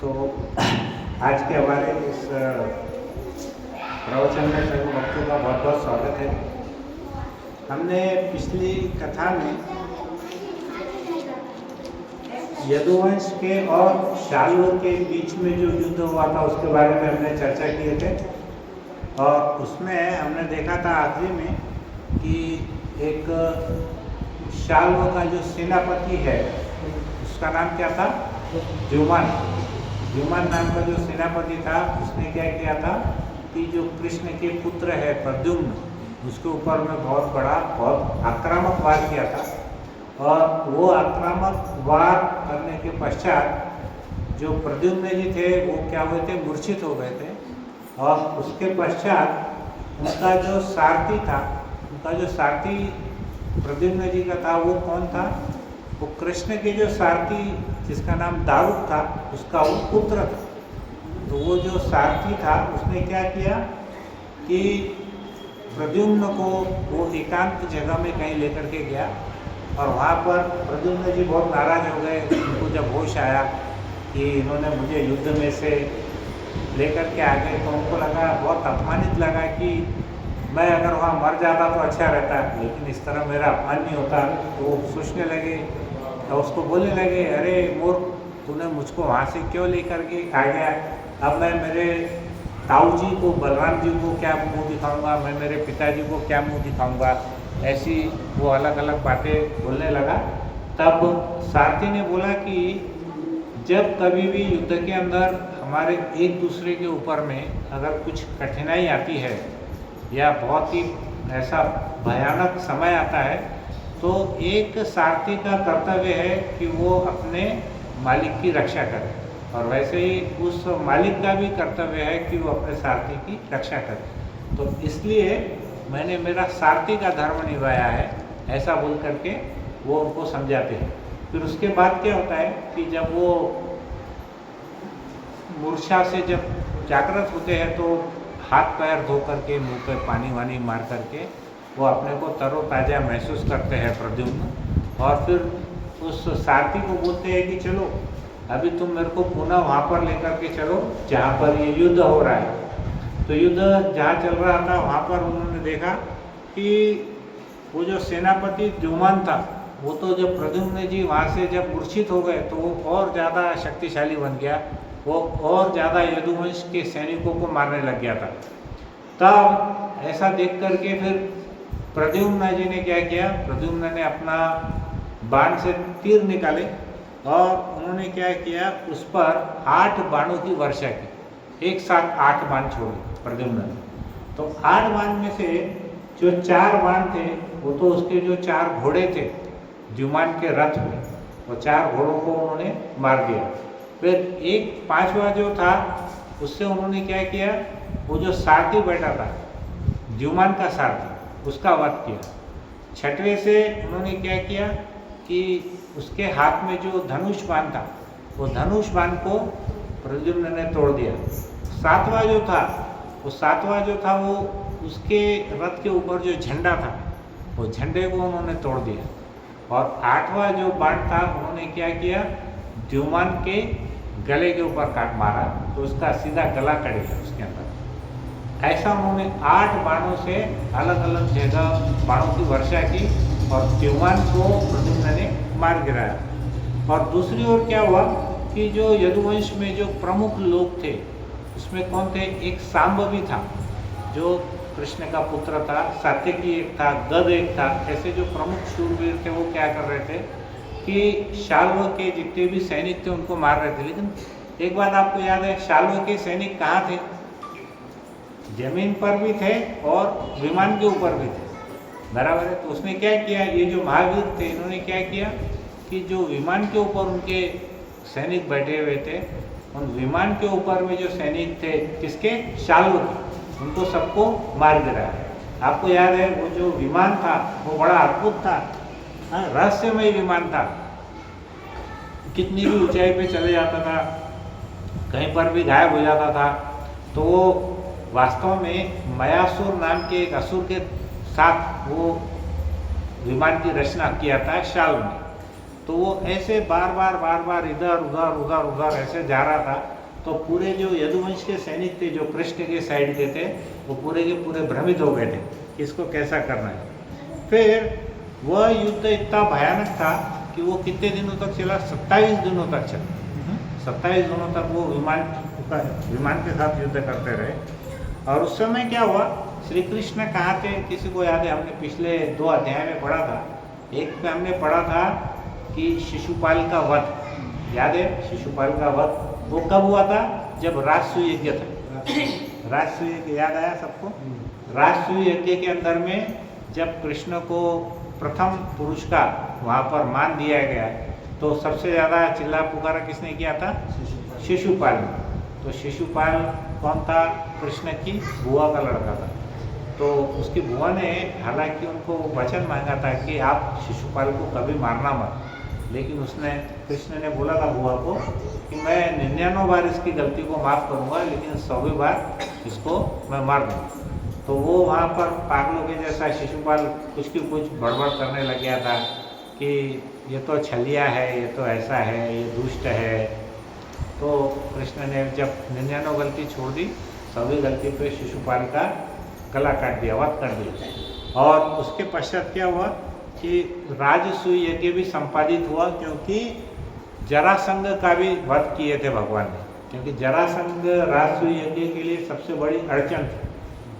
तो आज के हमारे इस प्रवचन में सभी भक्तों का बहुत बहुत स्वागत है। हमने पिछली कथा में यदुवंश के और शाल्व के बीच में जो युद्ध हुआ था उसके बारे में हमने चर्चा किए थे और उसमें हमने देखा था आखिरी में कि एक शाल्व का जो सेनापति है उसका नाम क्या था? द्युमन नाम का जो सेनापति था उसने क्या किया था कि जो कृष्ण के पुत्र है प्रद्युम्न उसके ऊपर में बहुत आक्रामक वार किया था और वो आक्रामक वार करने के पश्चात जो प्रद्युम्न जी थे वो क्या हुए थे, मूर्छित हो गए थे और उसके पश्चात उनका जो सारथी प्रद्युम्न जी का था वो कौन था? वो कृष्ण के जो सारथी जिसका नाम दाऊद था उसका वो पुत्र था। तो वो जो सारथी था उसने क्या किया कि प्रद्युम्न को वो एकांत जगह में कहीं लेकर के गया और वहाँ पर प्रद्युम्न जी बहुत नाराज हो गए। उनको जब होश आया कि इन्होंने मुझे युद्ध में से लेकर के आ गए तो उनको लगा, बहुत अपमानित लगा कि मैं अगर वहाँ मर जाता तो अच्छा रहता, लेकिन इस तरह मेरा अपमान नहीं होता। तो वो सोचने लगे तो उसको बोलने लगे, अरे मूर्ख, तूने मुझको वहाँ से क्यों लेकर के आ गया? अब मैं मेरे ताऊ जी को, बलराम जी को क्या मुंह दिखाऊंगा, मैं मेरे पिताजी को क्या मुंह दिखाऊंगा? ऐसी वो अलग अलग बातें बोलने लगा। तब सारथी ने बोला कि जब कभी भी युद्ध के अंदर हमारे एक दूसरे के ऊपर में अगर कुछ कठिनाई आती है या बहुत ही ऐसा भयानक समय आता है तो एक सारथी का कर्तव्य है कि वो अपने मालिक की रक्षा करे और वैसे ही उस मालिक का भी कर्तव्य है कि वो अपने सारथी की रक्षा करे। तो इसलिए मैंने मेरा सारथी का धर्म निभाया है, ऐसा बोल करके वो उनको समझाते हैं। फिर उसके बाद क्या होता है कि जब वो मूर्छा से जब जागृत होते हैं तो हाथ पैर धो करके, मुंह पे पानी वानी मार करके वो अपने को तरोताज़ा महसूस करते हैं प्रद्युम्न, और फिर उस सारथी को बोलते हैं कि चलो अभी तुम मेरे को पुनः वहाँ पर लेकर के चलो जहाँ पर ये युद्ध हो रहा है। तो युद्ध जहाँ चल रहा था वहाँ पर उन्होंने देखा कि वो जो सेनापति द्युमन था वो तो जब प्रद्युम्न जी वहाँ से जब मूर्छित हो गए तो वो और ज़्यादा शक्तिशाली बन गया, वो और ज़्यादा यदुवंश के सैनिकों को मारने लग गया था। तब ऐसा देख करके फिर प्रद्युम्न जी ने क्या किया, प्रद्युम्न ने अपना बाण से तीर निकाले और उन्होंने क्या किया, उस पर 8 बाणों की वर्षा की। एक साथ 8 बाण छोड़े प्रद्युम्न ने। तो 8 बाण में से जो 4 बाण थे वो तो उसके जो 4 घोड़े थे द्युमन के रथ में, वो 4 घोड़ों को उन्होंने मार दिया। फिर एक 5वां जो था उससे उन्होंने क्या किया, वो जो सारथी बैठा था द्युमन का सारथी उसका वध किया। 6वें से उन्होंने क्या किया कि उसके हाथ में जो धनुष बाण था वो धनुष बाण को प्रद्युम्न ने तोड़ दिया। 7वां जो था वो उसके रथ के ऊपर जो झंडा था वो झंडे को उन्होंने तोड़ दिया। और 8वां जो बाण था उन्होंने क्या किया, द्युमन के गले के ऊपर काट मारा तो उसका सीधा गला कट गया उसके अंदर। ऐसा उन्होंने 8 बाणों से अलग अलग जगह बाणों की वर्षा की और द्युमन को प्रद्युम्न ने मार गिराया। और दूसरी ओर क्या हुआ कि जो यदुवंश में जो प्रमुख लोग थे उसमें कौन थे, एक सांबवी था जो कृष्ण का पुत्र था, सात्यकी एक था, गद एक था। ऐसे जो प्रमुख शूरवीर थे वो क्या कर रहे थे कि शाल्व के जितने भी सैनिक थे उनको मार रहे थे। लेकिन एक बात आपको याद है, शाल्व के सैनिक कहाँ थे? जमीन पर भी थे और विमान के ऊपर भी थे, बराबर है। तो उसने क्या किया, ये जो महावीर थे इन्होंने क्या किया कि जो विमान के ऊपर उनके सैनिक बैठे हुए थे, उन विमान के ऊपर में जो सैनिक थे किसके, शाल्व के, उनको सबको मार गिराया। आपको याद है वो जो विमान था वो बड़ा अद्भुत था, रहस्यमय विमान था। कितनी भी ऊंचाई पे चले जाता था, कहीं पर भी गायब हो जाता था। तो वो वास्तव में मयासुर नाम के एक असुर के साथ वो विमान की रचना किया था शाल्व ने। तो वो ऐसे बार बार इधर उधर उधर उधर ऐसे जा रहा था। तो पूरे जो यदुवंश के सैनिक थे जो कृष्ण के साइड के थे वो पूरे के पूरे भ्रमित हो गए थे कि इसको कैसा करना है। फिर वह युद्ध इतना भयानक था कि वो कितने दिनों तक चला, 27 दिनों तक चला। 27 दिनों तक वो विमान के साथ युद्ध करते रहे। और उस समय क्या हुआ, श्री कृष्ण कहाँ थे किसी को याद है? हमने पिछले 2 अध्याय में पढ़ा था। एक में हमने पढ़ा था कि शिशुपाल का वध, याद है? शिशुपाल का वध वो कब हुआ था? जब राजसूय यज्ञ था। राजसूय यज्ञ याद आया सबको? राजसूय यज्ञ के अंदर में जब कृष्ण को प्रथम पुरुष का वहाँ पर मान दिया गया तो सबसे ज़्यादा चिल्ला पुकारा किसने किया था? शिशुपाल ने। तो शिशुपाल कौन था? कृष्ण की बुआ का लड़का था। तो उसकी बुआ ने हालांकि उनको वचन मांगा था कि आप शिशुपाल को कभी मारना मत, लेकिन उसने कृष्ण ने बोला था बुआ को कि मैं 99 बार इसकी गलती को माफ़ करूँगा, लेकिन 100वीं बार इसको मैं मार दूँगा। तो वो वहाँ पर पागलों के जैसा शिशुपाल कुछ की कुछ बड़बड़ करने लग गया था कि ये तो छलिया है, ये तो ऐसा है, ये दुष्ट है। तो कृष्ण ने जब 99 गलती छोड़ दी, 100वीं गलती पे शिशुपाल का गला काट दिया, वध कर दिया। और उसके पश्चात क्या हुआ कि राजसूय यज्ञ भी संपादित हुआ, क्योंकि जरासंध का भी वध किए थे भगवान ने, क्योंकि जरासंध राजसूय यज्ञ के लिए सबसे बड़ी अड़चन थी।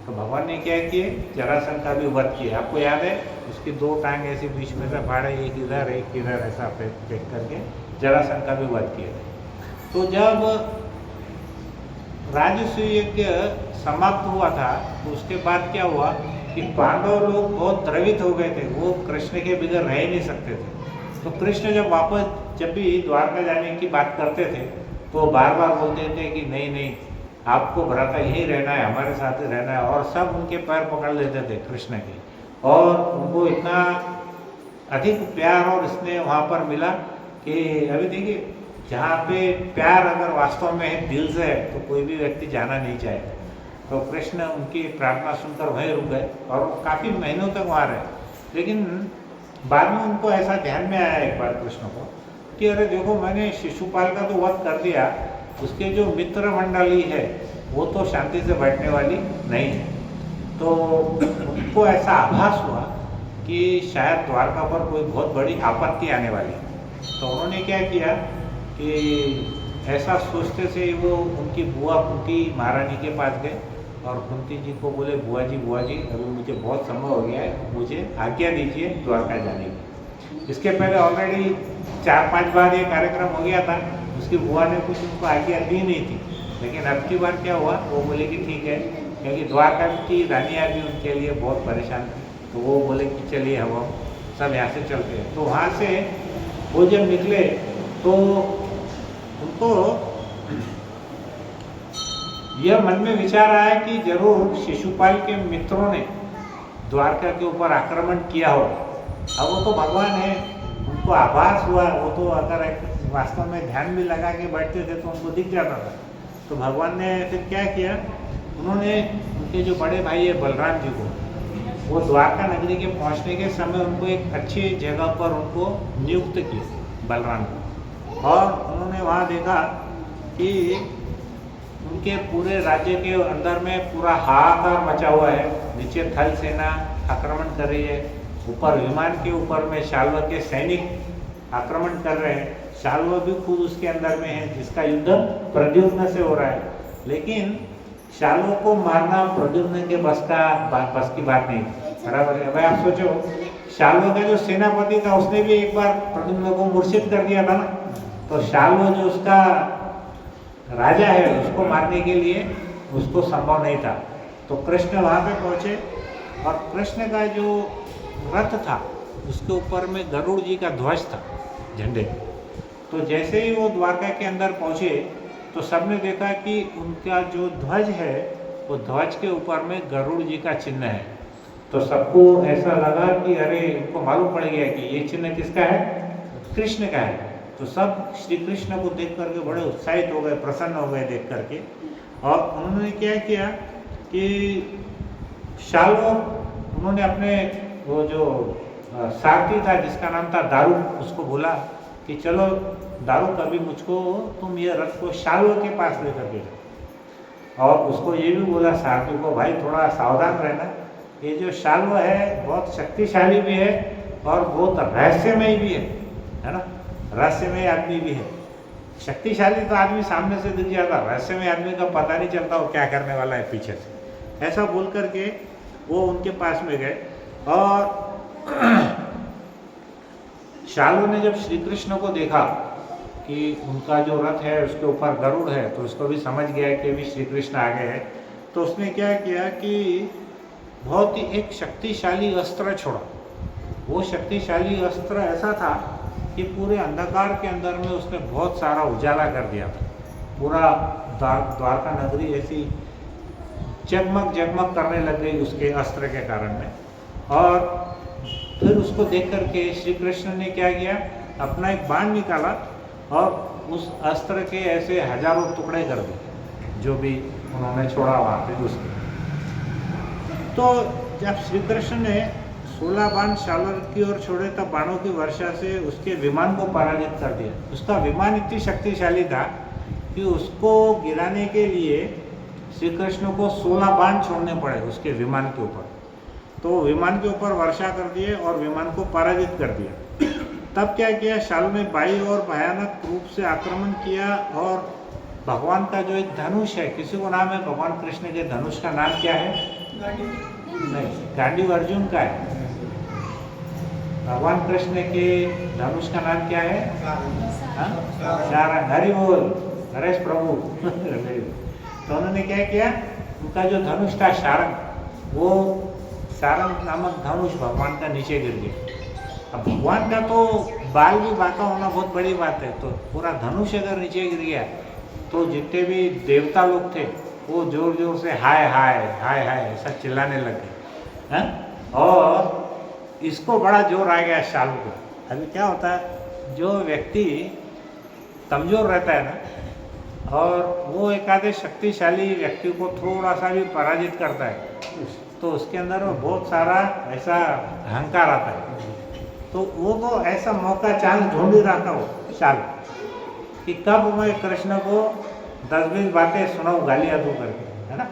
तो भगवान ने क्या किए? जरासंध का भी वध किया। आपको याद है? उसकी 2 टांग ऐसी बीच में से फाड़े, एक इधर ऐसा फेंक करके जरासंध का भी वध किया। तो जब राजसूय यज्ञ समाप्त हुआ था तो उसके बाद क्या हुआ कि पांडव लोग बहुत द्रवित हो गए थे, वो कृष्ण के बगैर रह ही नहीं सकते थे। तो कृष्ण जब भी द्वारका जाने की बात करते थे तो बार बार बोलते थे कि नहीं आपको भ्राता यहीं रहना है, हमारे साथ ही रहना है। और सब उनके पैर पकड़ लेते थे कृष्ण के, और उनको इतना अधिक प्यार और स्नेह वहाँ पर मिला कि अभी देखिए, जहाँ पे प्यार अगर वास्तव में है, दिल से है, तो कोई भी व्यक्ति जाना नहीं चाहेगा। तो कृष्ण उनकी प्रार्थना सुनकर वहीं रुक गए और काफ़ी महीनों तक वहाँ रहे। लेकिन बाद में उनको ऐसा ध्यान में आया एक बार कृष्ण को कि अरे देखो, मैंने शिशुपाल का तो वध कर दिया, उसके जो मित्र मंडली है वो तो शांति से बैठने वाली नहीं है। तो उनको ऐसा आभास हुआ कि शायद द्वारका पर कोई बहुत बड़ी आपत्ति आने वाली है। तो उन्होंने क्या किया कि ऐसा सोचते से वो उनकी बुआ कुंती महारानी के पास गए और कुंती जी को बोले, बुआ जी अभी मुझे बहुत समय हो गया है, मुझे आज्ञा दीजिए द्वारका जाने की। इसके पहले ऑलरेडी 4-5 बार ये कार्यक्रम हो गया था, उसकी बुआ ने कुछ उनको आज्ञा दी नहीं थी। लेकिन अब की बार क्या हुआ, वो बोले कि ठीक है, क्योंकि द्वारका की रानियाँ भी उनके लिए बहुत परेशान थी। तो वो बोले कि चलिए हम सब यहाँ से चलते हैं। तो वहाँ से वो जब निकले तो उनको यह मन में विचार आया कि जरूर शिशुपाल के मित्रों ने द्वारका के ऊपर आक्रमण किया होगा। अब वो तो भगवान है, उनको आभास हुआ, वो तो अगर वास्तव में ध्यान भी लगा के बैठते थे तो उनको दिख जाता था। तो भगवान ने फिर क्या किया, उन्होंने उनके जो बड़े भाई है बलराम जी को, वो द्वारका नगरी के पहुंचने के समय उनको एक अच्छी जगह पर उनको नियुक्त किया बलराम को। और उन्होंने वहाँ देखा कि उनके पूरे राज्य के अंदर में पूरा हाहाकार मचा हुआ है। नीचे थल सेना आक्रमण कर रही है, ऊपर विमान के ऊपर में शाल्व के सैनिक आक्रमण कर रहे हैं। शाल्व भी खुद उसके अंदर में है, जिसका युद्ध प्रद्युम्न से हो रहा है। लेकिन शाल्व को मारना प्रद्युम्न के बस की बात नहीं, बराबर है। भाई आप सोचो, शाल्व का जो सेनापति था उसने भी एक बार प्रद्युम्न को मूर्छित कर दिया था ना। तो शाल्व जो उसका राजा है, उसको मारने के लिए उसको संभव नहीं था। तो कृष्ण वहाँ पे पहुँचे और कृष्ण का जो रथ था उसके ऊपर में गरुड़ जी का ध्वज था, झंडे। तो जैसे ही वो द्वारका के अंदर पहुँचे तो सबने देखा कि उनका जो ध्वज है वो ध्वज के ऊपर में गरुड़ जी का चिन्ह है। तो सबको ऐसा लगा कि अरे, इनको मालूम पड़ गया कि ये चिन्ह किसका है, कृष्ण का है। तो सब श्री कृष्ण को देख करके बड़े उत्साहित हो गए, प्रसन्न हो गए देख करके। और उन्होंने क्या किया कि शाल्व, उन्होंने अपने वो जो सारथी था जिसका नाम था दारू, उसको बोला कि चलो दारू कभी मुझको तुम ये रथ को शाल्व के पास लेकर के जाओ। और उसको ये भी बोला सारथी को, भाई थोड़ा सावधान रहना, ये जो शाल्व है बहुत शक्तिशाली भी है और बहुत रहस्यमय भी है ना। रहस्यमय आदमी भी है। शक्तिशाली तो आदमी सामने से दिख जाता, रहस्यमय आदमी का पता नहीं चलता वो क्या करने वाला है पीछे से। ऐसा बोल करके वो उनके पास में गए और शाल्व ने जब श्री कृष्ण को देखा कि उनका जो रथ है उसके ऊपर गरुड़ है, तो उसको भी समझ गया कि अभी श्री कृष्ण आ गए हैं। तो उसने क्या किया कि बहुत ही एक शक्तिशाली अस्त्र छोड़ा। वो शक्तिशाली अस्त्र ऐसा था कि पूरे अंधकार के अंदर में उसने बहुत सारा उजाला कर दिया था। पूरा द्वारका नगरी ऐसी जगमग जगमग करने लग गई उसके अस्त्र के कारण में। और फिर उसको देख करके श्री कृष्ण ने क्या किया, अपना एक बाण निकाला और उस अस्त्र के ऐसे हजारों टुकड़े कर दिए जो भी उन्होंने छोड़ा वहाँ पे उसके। तो जब श्री कृष्ण ने 16 बाण शाल्व की ओर छोड़े तब बाणों की वर्षा से उसके विमान को पराजित कर दिया। उसका विमान इतनी शक्तिशाली था कि उसको गिराने के लिए श्री कृष्ण को 16 बाण छोड़ने पड़े उसके विमान के ऊपर। तो विमान के ऊपर वर्षा कर दिए और विमान को पराजित कर दिया। तब क्या किया, शाल्व ने बाई और भयानक रूप से आक्रमण किया और भगवान का जो एक धनुष है, किसी को नाम है भगवान कृष्ण के धनुष का नाम क्या है? नहीं, गांडीव अर्जुन का है। भगवान कृष्ण के धनुष का नाम क्या है? सारंग। हरि बोल, नरेश प्रभु। तो उन्होंने क्या किया, उनका जो धनुष था सारंग, वो सारंग नामक धनुष भगवान का नीचे गिर गया। अब भगवान का तो बाल भी बाका होना बहुत बड़ी बात है, तो पूरा धनुष अगर नीचे गिर गया तो जितने भी देवता लोग थे वो जोर जोर से हाय हाय हाय हाय ऐसा चिल्लाने लगे हैं। और इसको बड़ा जोर आ गया शाल्व को। अभी क्या होता है, जो व्यक्ति कमज़ोर रहता है ना, और वो एक आधे शक्तिशाली व्यक्ति को थोड़ा सा भी पराजित करता है तो उसके अंदर बहुत सारा ऐसा अहंकार आता है। तो वो तो ऐसा मौका चांस ढूंढ ही रहा था वो शाल्व कि कब मैं कृष्ण को 10-20 बातें सुनाऊँ गालियाँ दूँ करके, है ना।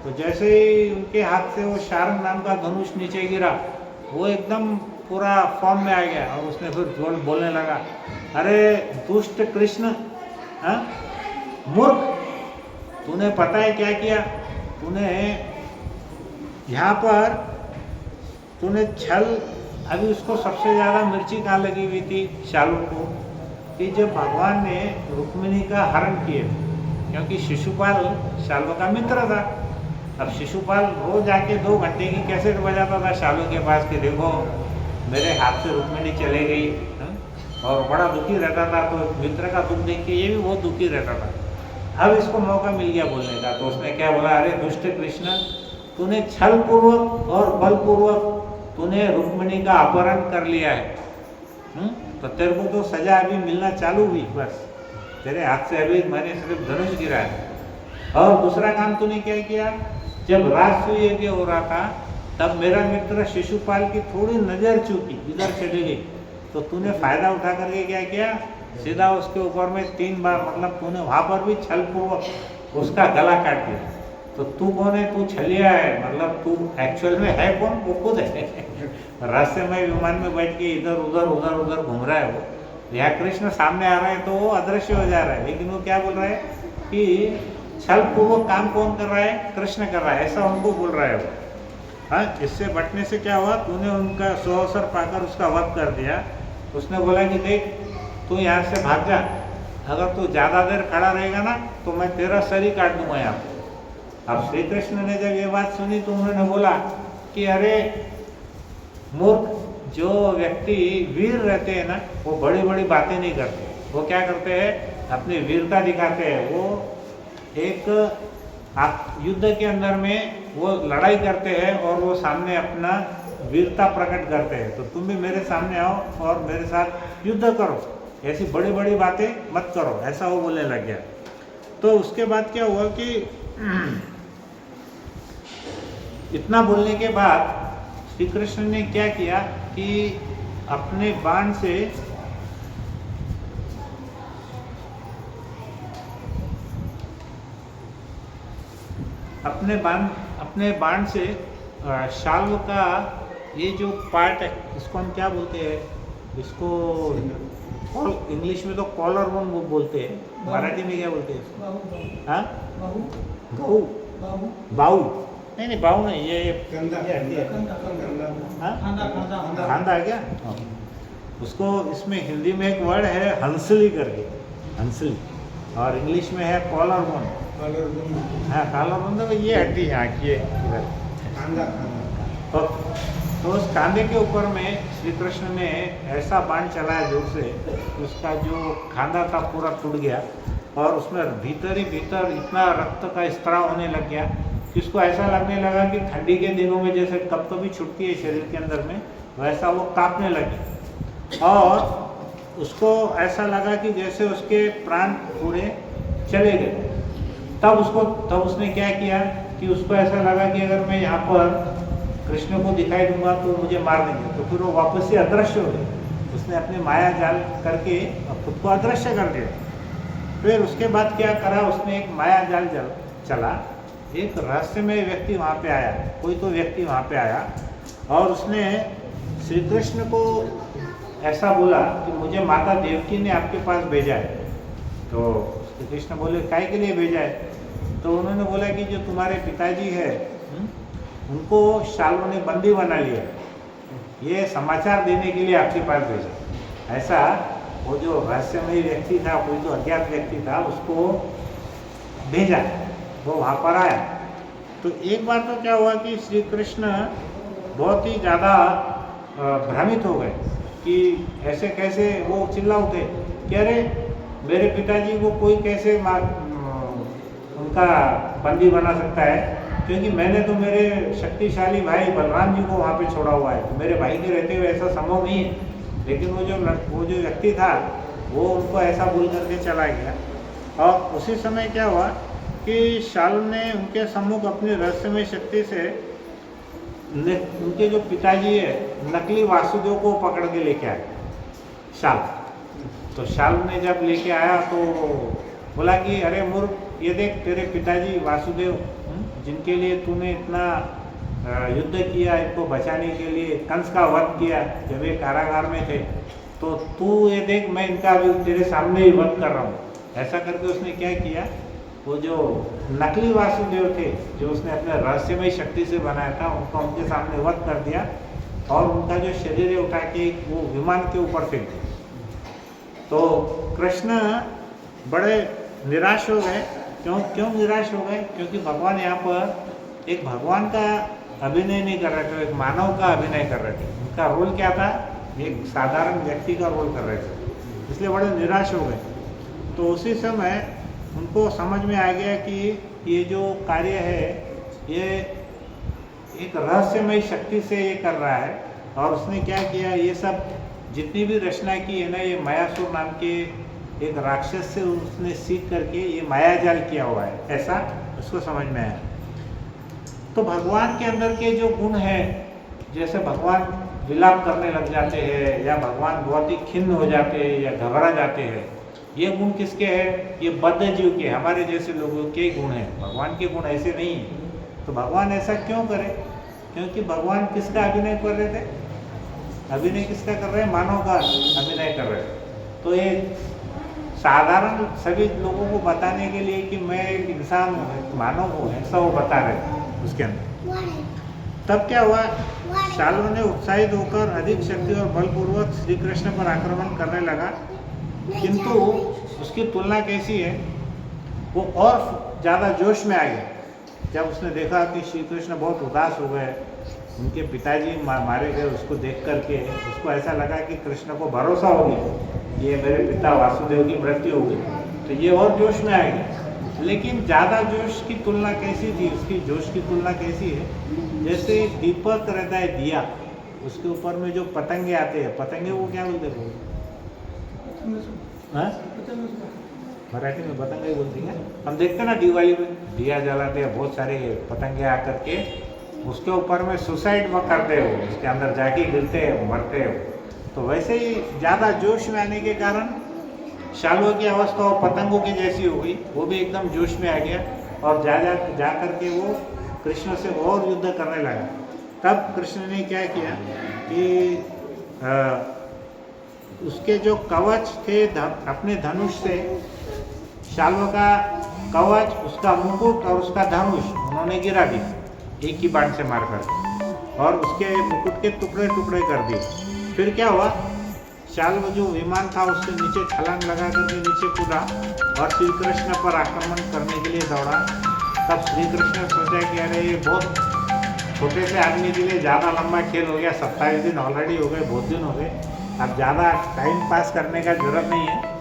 तो जैसे ही उनके हाथ से वो शारंग नाम का धनुष नीचे गिरा, वो एकदम पूरा फॉर्म में आ गया और उसने फिर जोर बोलने लगा, अरे दुष्ट कृष्ण, हाँ मूर्ख, तूने पता है क्या किया? तूने यहाँ पर तूने छल, अभी उसको सबसे ज़्यादा मिर्ची कहाँ लगी हुई थी शाल्व को, कि जब भगवान ने रुक्मिणी का हरण किए, क्योंकि शिशुपाल शाल्व का मित्र था। अब शिशुपाल रोज आके 2 घंटे की कैसेट बजाता था शाल्व के पास कि देखो मेरे हाथ से रुक्मिणी चले गई, और बड़ा दुखी रहता था। तो मित्र का दुख देख के ये भी बहुत दुखी रहता था। अब इसको मौका मिल गया बोलने का, तो उसने क्या बोला, अरे दुष्ट कृष्ण, तूने छल पूर्वक और बलपूर्वक तूने रुक्मिणी का अपहरण कर लिया है। तो तेरे को तो सजा अभी मिलना चालू हुई, बस तेरे हाथ से अभी मैंने सिर्फ धनुष गिरा है। और दूसरा काम तूने क्या किया, जब राजसूय यज्ञ हो रहा था तब मेरा मित्र शिशुपाल की थोड़ी नज़र चूकी, इधर चली गई, तो तूने फायदा उठा करके क्या किया, सीधा उसके ऊपर में 3 बार, मतलब तूने वहाँ पर भी छलपूर्वक उसका गला काट दिया। तो तू कौन है? तू छलिया है, मतलब तू एक्चुअल में है कौन? वो खुद है। रहस्यमय विमान में बैठ के इधर उधर घूम रहा है वो। यहाँ कृष्ण सामने आ रहे हैं तो वो अदृश्य हो जा रहा है, लेकिन वो क्या बोल रहा है कि छलपूर्वक काम कौन कर रहा है? कृष्ण कर रहा है, ऐसा उनको बोल रहा है वो। हाँ, इससे बटने से क्या हुआ, तूने उनका अवसर पाकर उसका वध कर दिया। उसने बोला कि देख तू यहाँ से भाग जा, अगर तू ज़्यादा देर खड़ा रहेगा ना तो मैं तेरा सर ही काट दूंगा यहाँ पे। अब श्री कृष्ण ने जब ये बात सुनी तो उन्होंने बोला कि अरे मूर्ख, जो व्यक्ति वीर रहते हैं ना वो बड़ी बड़ी बातें नहीं करते, वो क्या करते हैं, अपनी वीरता दिखाते हैं। वो एक युद्ध के अंदर में वो लड़ाई करते हैं और वो सामने अपना वीरता प्रकट करते हैं। तो तुम भी मेरे सामने आओ और मेरे साथ युद्ध करो, ऐसी बड़ी बड़ी बातें मत करो, ऐसा वो बोलने लग गया। तो उसके बाद क्या हुआ कि इतना बोलने के बाद श्री कृष्ण ने क्या किया कि अपने बाण से अपने बाण से शाल्व का ये जो पार्ट है इसको हम क्या बोलते हैं, इसको इंग्लिश में तो कॉलर बोन वो बोलते हैं, मराठी में क्या बोलते हैं इसको? हाँ, गहू, बाहू नहीं बाहू नहीं, ये खांदा है क्या? उसको इसमें हिंदी में एक वर्ड है हंसली करके, हंसली, और इंग्लिश में है कॉलर बोन। हाँ, कॉलर बोन तो ये हड्डी यहाँ की है इधर। तो उस कांधे के ऊपर में श्री कृष्ण ने ऐसा बाण चलाया जोर से, उसका जो खांदा था पूरा टूट गया और उसमें भीतर ही भीतर इतना रक्त का स्त्राव होने लग गया कि उसको ऐसा लगने लगा कि ठंडी के दिनों में जैसे कभी छूटती है शरीर के अंदर में, वैसा वो कांपने लगी और उसको ऐसा लगा कि जैसे उसके प्राण पूरे चले गए। तब उसने क्या किया कि उसको ऐसा लगा कि अगर मैं यहाँ पर कृष्ण को दिखाई दूंगा तो मुझे मार देंगे, तो फिर वो वापस से अदृश्य हो गए। उसने अपने माया जाल करके खुद को अदृश्य कर दिया। फिर उसके बाद क्या करा, उसने एक माया जाल चला, एक रहस्यमय व्यक्ति वहाँ पे आया, कोई तो व्यक्ति वहाँ पे आया और उसने श्री कृष्ण को ऐसा बोला कि मुझे माता देवकी ने आपके पास भेजा है। तो श्री कृष्ण बोले काय के लिए भेजा है? तो उन्होंने बोला कि जो तुम्हारे पिताजी है उनको शाल्व ने बंदी बना लिया, ये समाचार देने के लिए आपके पास भेजा। ऐसा वो जो रहस्यमय व्यक्ति था, कोई जो अज्ञात व्यक्ति था, उसको भेजा, वो वहाँ पर आया। तो एक बार तो क्या हुआ कि श्री कृष्ण बहुत ही ज़्यादा भ्रमित हो गए कि ऐसे कैसे, वो चिल्ला उठे कि अरे मेरे पिताजी को कोई कैसे उनका बंदी बना सकता है, क्योंकि मैंने तो मेरे शक्तिशाली भाई बलराम जी को वहाँ पे छोड़ा हुआ है, तो मेरे भाई के रहते हुए ऐसा संभव नहीं है। लेकिन वो जो व्यक्ति था वो उनको ऐसा बोल करके चला गया। और उसी समय क्या हुआ कि शाल्व ने उनके सम्मुख अपनी रहस्यमय शक्ति से उनके जो पिताजी है नकली वासुदेव को पकड़ के लेके आए शाल्व। तो शाल्व ने जब लेके आया तो बोला कि अरे मूर्ख, ये देख तेरे पिताजी वासुदेव जिनके लिए तूने इतना युद्ध किया, इनको बचाने के लिए कंस का वध किया जब ये कारागार में थे, तो तू ये देख मैं इनका अभी तेरे सामने ही वध कर रहा हूँ। ऐसा करके उसने क्या किया, वो जो नकली वासुदेव थे जो उसने अपने रहस्यमय शक्ति से बनाया था, उनको उनके सामने वध कर दिया और उनका जो शरीर है उठा के वो विमान के ऊपर फेंक दिया। तो कृष्ण बड़े निराश हो गए। क्यों निराश हो गए? क्योंकि भगवान यहाँ पर एक भगवान का अभिनय नहीं कर रहे थे, एक मानव का अभिनय कर रहे थे। उनका रोल क्या था? एक साधारण व्यक्ति का रोल कर रहे थे, इसलिए बड़े निराश हो गए। तो उसी समय उनको समझ में आ गया कि ये जो कार्य है ये एक रहस्यमय शक्ति से ये कर रहा है। और उसने क्या किया, ये सब जितनी भी रचना की है ना, ये मायासुर नाम के एक राक्षस से उसने सीख करके ये माया जाल किया हुआ है, ऐसा उसको समझ में आया। तो भगवान के अंदर के जो गुण हैं, जैसे भगवान विलाप करने लग जाते हैं या भगवान बहुत ही खिन्न हो जाते हैं या घबरा जाते हैं, ये गुण किसके हैं? ये बद्ध जीव के, हमारे जैसे लोगों के गुण हैं। भगवान के गुण ऐसे नहीं हैं। तो भगवान ऐसा क्यों करे? क्योंकि भगवान किसका अभिनय कर रहे थे? अभिनय किसका कर रहे हैं? मानव का अभिनय कर रहे हैं। तो ये साधारण सभी लोगों को बताने के लिए कि मैं एक इंसान हूँ, मानव हूँ, ऐसा वो बता रहे थे उसके अंदर। तब क्या हुआ, शाल्व ने उत्साहित होकर अधिक शक्ति और बलपूर्वक श्री कृष्ण पर आक्रमण करने लगा। किंतु उसकी तुलना कैसी है, वो और ज़्यादा जोश में आ गया जब उसने देखा कि श्री कृष्ण बहुत उदास हो गए, उनके पिताजी मारे गए। उसको देख करके उसको ऐसा लगा कि कृष्ण को भरोसा हो गया, ये मेरे पिता वासुदेव की मृत्यु हो गई, तो ये और जोश में आ गया। लेकिन ज़्यादा जोश की तुलना कैसी थी, उसकी जोश की तुलना कैसी है, जैसे दीपक रहता है दिया, उसके ऊपर में जो पतंगे आते हैं, पतंगे वो क्या बोलते हैं? मराठी में पतंगे बोलती हैं। हम देखते हैं ना दिवाली में दिया जलाते हैं, बहुत सारे पतंगे आकर के उसके ऊपर में सुसाइड में करते हो, उसके अंदर जाके गिरते हैं, मरते हो। तो वैसे ही ज़्यादा जोश में आने के कारण शाल्व की अवस्था और पतंगों की जैसी हो गई, वो भी एकदम जोश में आ गया और जा करके वो कृष्ण से और युद्ध करने लगा। तब कृष्ण ने क्या किया कि उसके जो कवच थे अपने धनुष से, शाल्व का कवच, उसका मुकुट और उसका धनुष उन्होंने गिरा दिया एक ही बाण से मारकर, और उसके मुकुट के टुकड़े टुकड़े कर दिए। फिर क्या हुआ, शाल्व जो विमान था उससे नीचे छलांग लगा करके नीचे कूदा और श्री कृष्ण पर आक्रमण करने के लिए दौड़ा। तब श्री कृष्ण ने सोचा कि अरे ये बहुत छोटे से आदमी के लिए ज़्यादा लंबा खेल हो गया, 27 दिन ऑलरेडी हो गए, बहुत दिन हो गए, अब ज़्यादा टाइम पास करने का जरूरत नहीं है।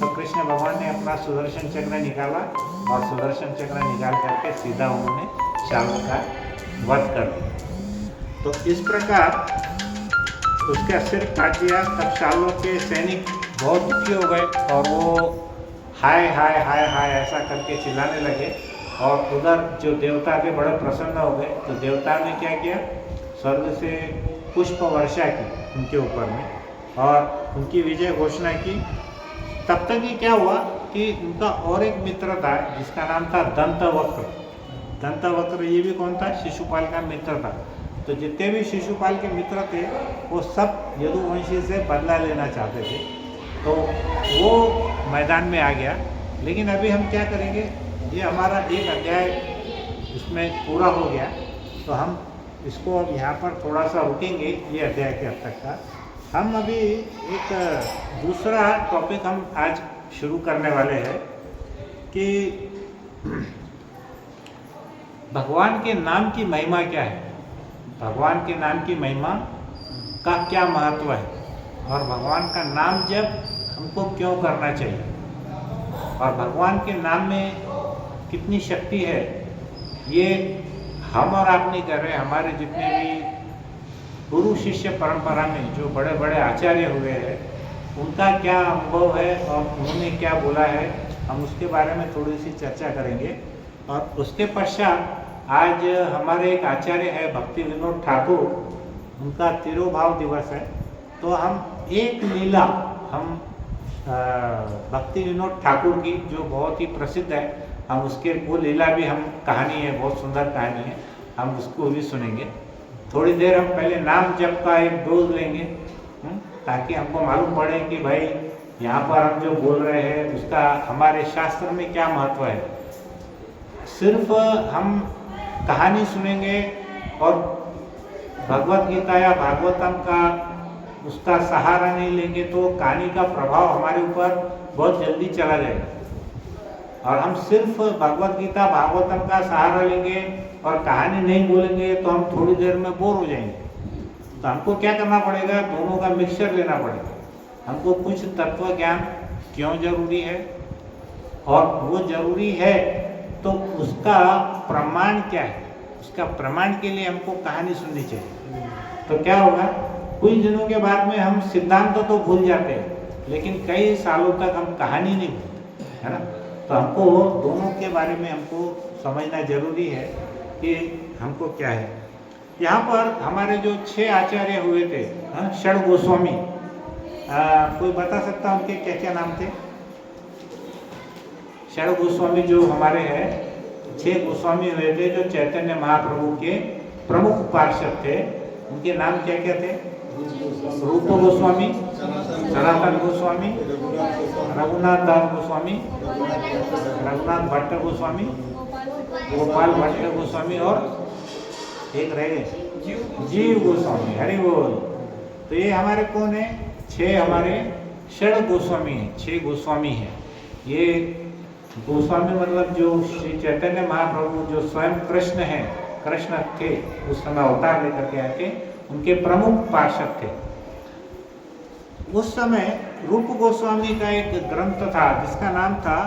तो कृष्ण भगवान ने अपना सुदर्शन चक्र निकाला और सुदर्शन चक्र निकाल करके सीधा उन्होंने शाल्व का वध कर दिया। तो इस प्रकार उसका सिर काट दिया। तब शाल्व के सैनिक बहुत दुखी हो गए और वो हाय हाय हाय हाय ऐसा करके चिल्लाने लगे, और उधर जो देवता थे बड़े प्रसन्न हो गए। तो देवता ने क्या किया, स्वर्ग से पुष्प वर्षा की उनके ऊपर में और उनकी विजय घोषणा की। तब तक ये क्या हुआ कि उनका और एक मित्र था जिसका नाम था दंतवक्र। दंतवक्र ये भी कौन था, शिशुपाल का मित्र था। तो जितने भी शिशुपाल के मित्र थे वो सब यदुवंशी से बदला लेना चाहते थे। तो वो मैदान में आ गया। लेकिन अभी हम क्या करेंगे, ये हमारा एक अध्याय इसमें पूरा हो गया, तो हम इसको अब यहाँ पर थोड़ा सा रुकेंगे, ये अध्याय के अब तक का। हम अभी एक दूसरा टॉपिक हम आज शुरू करने वाले हैं कि भगवान के नाम की महिमा क्या है, भगवान के नाम की महिमा का क्या महत्व है, और भगवान का नाम जप हमको क्यों करना चाहिए, और भगवान के नाम में कितनी शक्ति है। ये हम और आप नहीं कर रहे, हमारे जितने भी गुरु शिष्य परंपरा में जो बड़े बड़े आचार्य हुए हैं उनका क्या अनुभव है और उन्होंने क्या बोला है, हम उसके बारे में थोड़ी सी चर्चा करेंगे। और उसके पश्चात आज हमारे एक आचार्य है भक्ति विनोद ठाकुर, उनका तिरोभाव दिवस है, तो हम एक लीला हम भक्ति विनोद ठाकुर की जो बहुत ही प्रसिद्ध है, हम उसके वो लीला भी हम कहानी है, बहुत सुंदर कहानी है, हम उसको भी सुनेंगे। थोड़ी देर हम पहले नाम जप का एक डोज लेंगे ताकि हमको मालूम पड़े कि भाई यहाँ पर हम जो बोल रहे हैं उसका हमारे शास्त्र में क्या महत्व है। सिर्फ हम कहानी सुनेंगे और भगवत गीता या भागवतम का उसका सहारा नहीं लेंगे तो कहानी का प्रभाव हमारे ऊपर बहुत जल्दी चला जाएगा। और हम सिर्फ भगवत गीता भागवतम का सहारा लेंगे और कहानी नहीं बोलेंगे तो हम थोड़ी देर में बोर हो जाएंगे। तो हमको क्या करना पड़ेगा, दोनों का मिक्सचर लेना पड़ेगा। हमको कुछ तत्व ज्ञान क्यों जरूरी है और वो जरूरी है तो उसका प्रमाण क्या है, उसका प्रमाण के लिए हमको कहानी सुननी चाहिए। तो क्या होगा, कुछ दिनों के बाद में हम सिद्धांत तो भूल जाते हैं लेकिन कई सालों तक हम कहानी नहीं भूलते, है ना। तो हमको दोनों के बारे में हमको समझना जरूरी है कि हमको क्या है। यहाँ पर हमारे जो 6 आचार्य हुए थे, षड गोस्वामी, कोई बता सकता उनके क्या क्या नाम थे? षड गोस्वामी जो हमारे हैं, 6 गोस्वामी हुए थे जो चैतन्य महाप्रभु के प्रमुख पार्षद थे। उनके नाम क्या क्या थे? रूप गोस्वामी, सनातन गोस्वामी, रघुनाथ दास गोस्वामी, रघुनाथ भट्ट गोस्वामी, गोपाल भट्ट गोस्वामी और एक रह गए जीव गोस्वामी। हरि बोल। तो ये हमारे कौन है? 6 हमारे षड गोस्वामी हैं, 6 गोस्वामी हैं। ये गोस्वामी मतलब जो श्री चैतन्य महाप्रभु जो स्वयं कृष्ण हैं, कृष्ण थे उस समय अवतार लेकर के आए थे, उनके प्रमुख पार्षद थे। उस समय रूप गोस्वामी का एक ग्रंथ था जिसका नाम था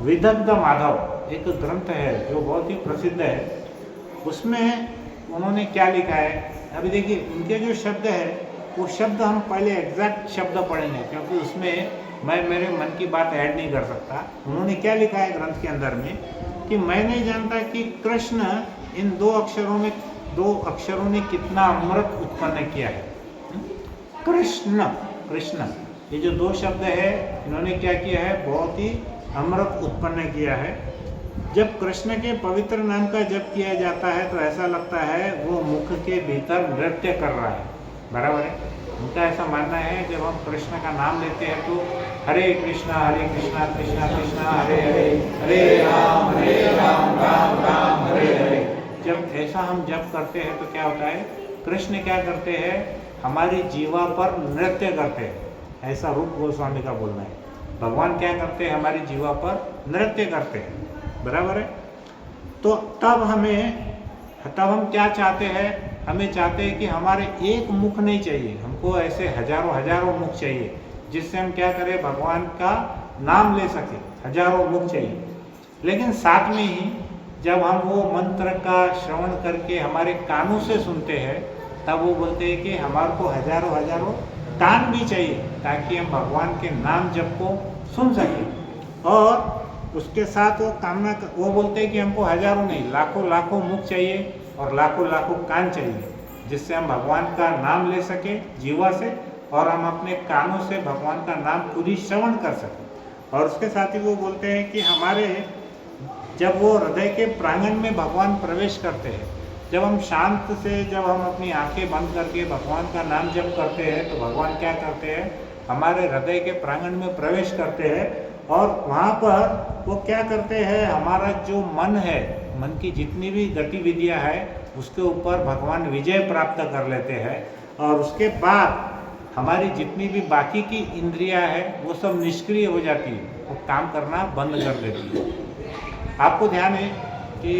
विदग्ध माधव, एक ग्रंथ है जो बहुत ही प्रसिद्ध है। उसमें उन्होंने क्या लिखा है, अभी देखिए उनके जो शब्द है वो शब्द हम पहले एग्जैक्ट शब्द पढ़ेंगे क्योंकि उसमें मैं मेरे मन की बात ऐड नहीं कर सकता। उन्होंने क्या लिखा है ग्रंथ के अंदर में कि मैं नहीं जानता कि कृष्ण इन 2 अक्षरों ने कितना अमृत उत्पन्न किया है। कृष्ण कृष्ण ये जो 2 शब्द है इन्होंने क्या किया है, बहुत ही अमृत उत्पन्न किया है। जब कृष्ण के पवित्र नाम का जप किया जाता है तो ऐसा लगता है वो मुख के भीतर नृत्य कर रहा है, बराबर है। उनका ऐसा मानना है जब हम कृष्ण का नाम लेते हैं तो हरे कृष्णा कृष्णा कृष्णा हरे हरे, हरे राम राम राम हरे हरे। जब ऐसा हम जप करते हैं तो क्या होता है, कृष्ण क्या करते हैं, हमारी जीवा पर नृत्य करते हैं, ऐसा रूप गोस्वामी का बोलना है। भगवान क्या करते हैं, हमारी जीवा पर नृत्य करते हैं, बराबर है। तो तब हम क्या चाहते हैं, हमें चाहते हैं कि हमारे एक मुख नहीं चाहिए, हमको ऐसे हजारों मुख चाहिए जिससे हम क्या करें, भगवान का नाम ले सके। हजारों मुख चाहिए, लेकिन साथ में ही जब हम वो मंत्र का श्रवण करके हमारे कानों से सुनते हैं तब वो बोलते हैं कि हमारे को हजारों कान भी चाहिए ताकि हम भगवान के नाम जप को सुन सकें। और उसके साथ वो बोलते हैं कि हमको हजारों नहीं लाखों मुख चाहिए और लाखों कान चाहिए जिससे हम भगवान का नाम ले सके जीवा से और हम अपने कानों से भगवान का नाम पूरी श्रवण कर सकें। और उसके साथ ही वो बोलते हैं कि हमारे जब वो हृदय के प्रांगण में भगवान प्रवेश करते हैं, जब हम शांत से जब हम अपनी आंखें बंद करके भगवान का नाम जप करते हैं तो भगवान क्या करते हैं, हमारे हृदय के प्रांगण में प्रवेश करते हैं और वहाँ पर वो क्या करते हैं, हमारा जो मन है, मन की जितनी भी गतिविधियाँ है उसके ऊपर भगवान विजय प्राप्त कर लेते हैं और उसके बाद हमारी जितनी भी बाकी की इंद्रियां है वो सब निष्क्रिय हो जाती है, वो काम करना बंद कर देती है। आपको ध्यान है कि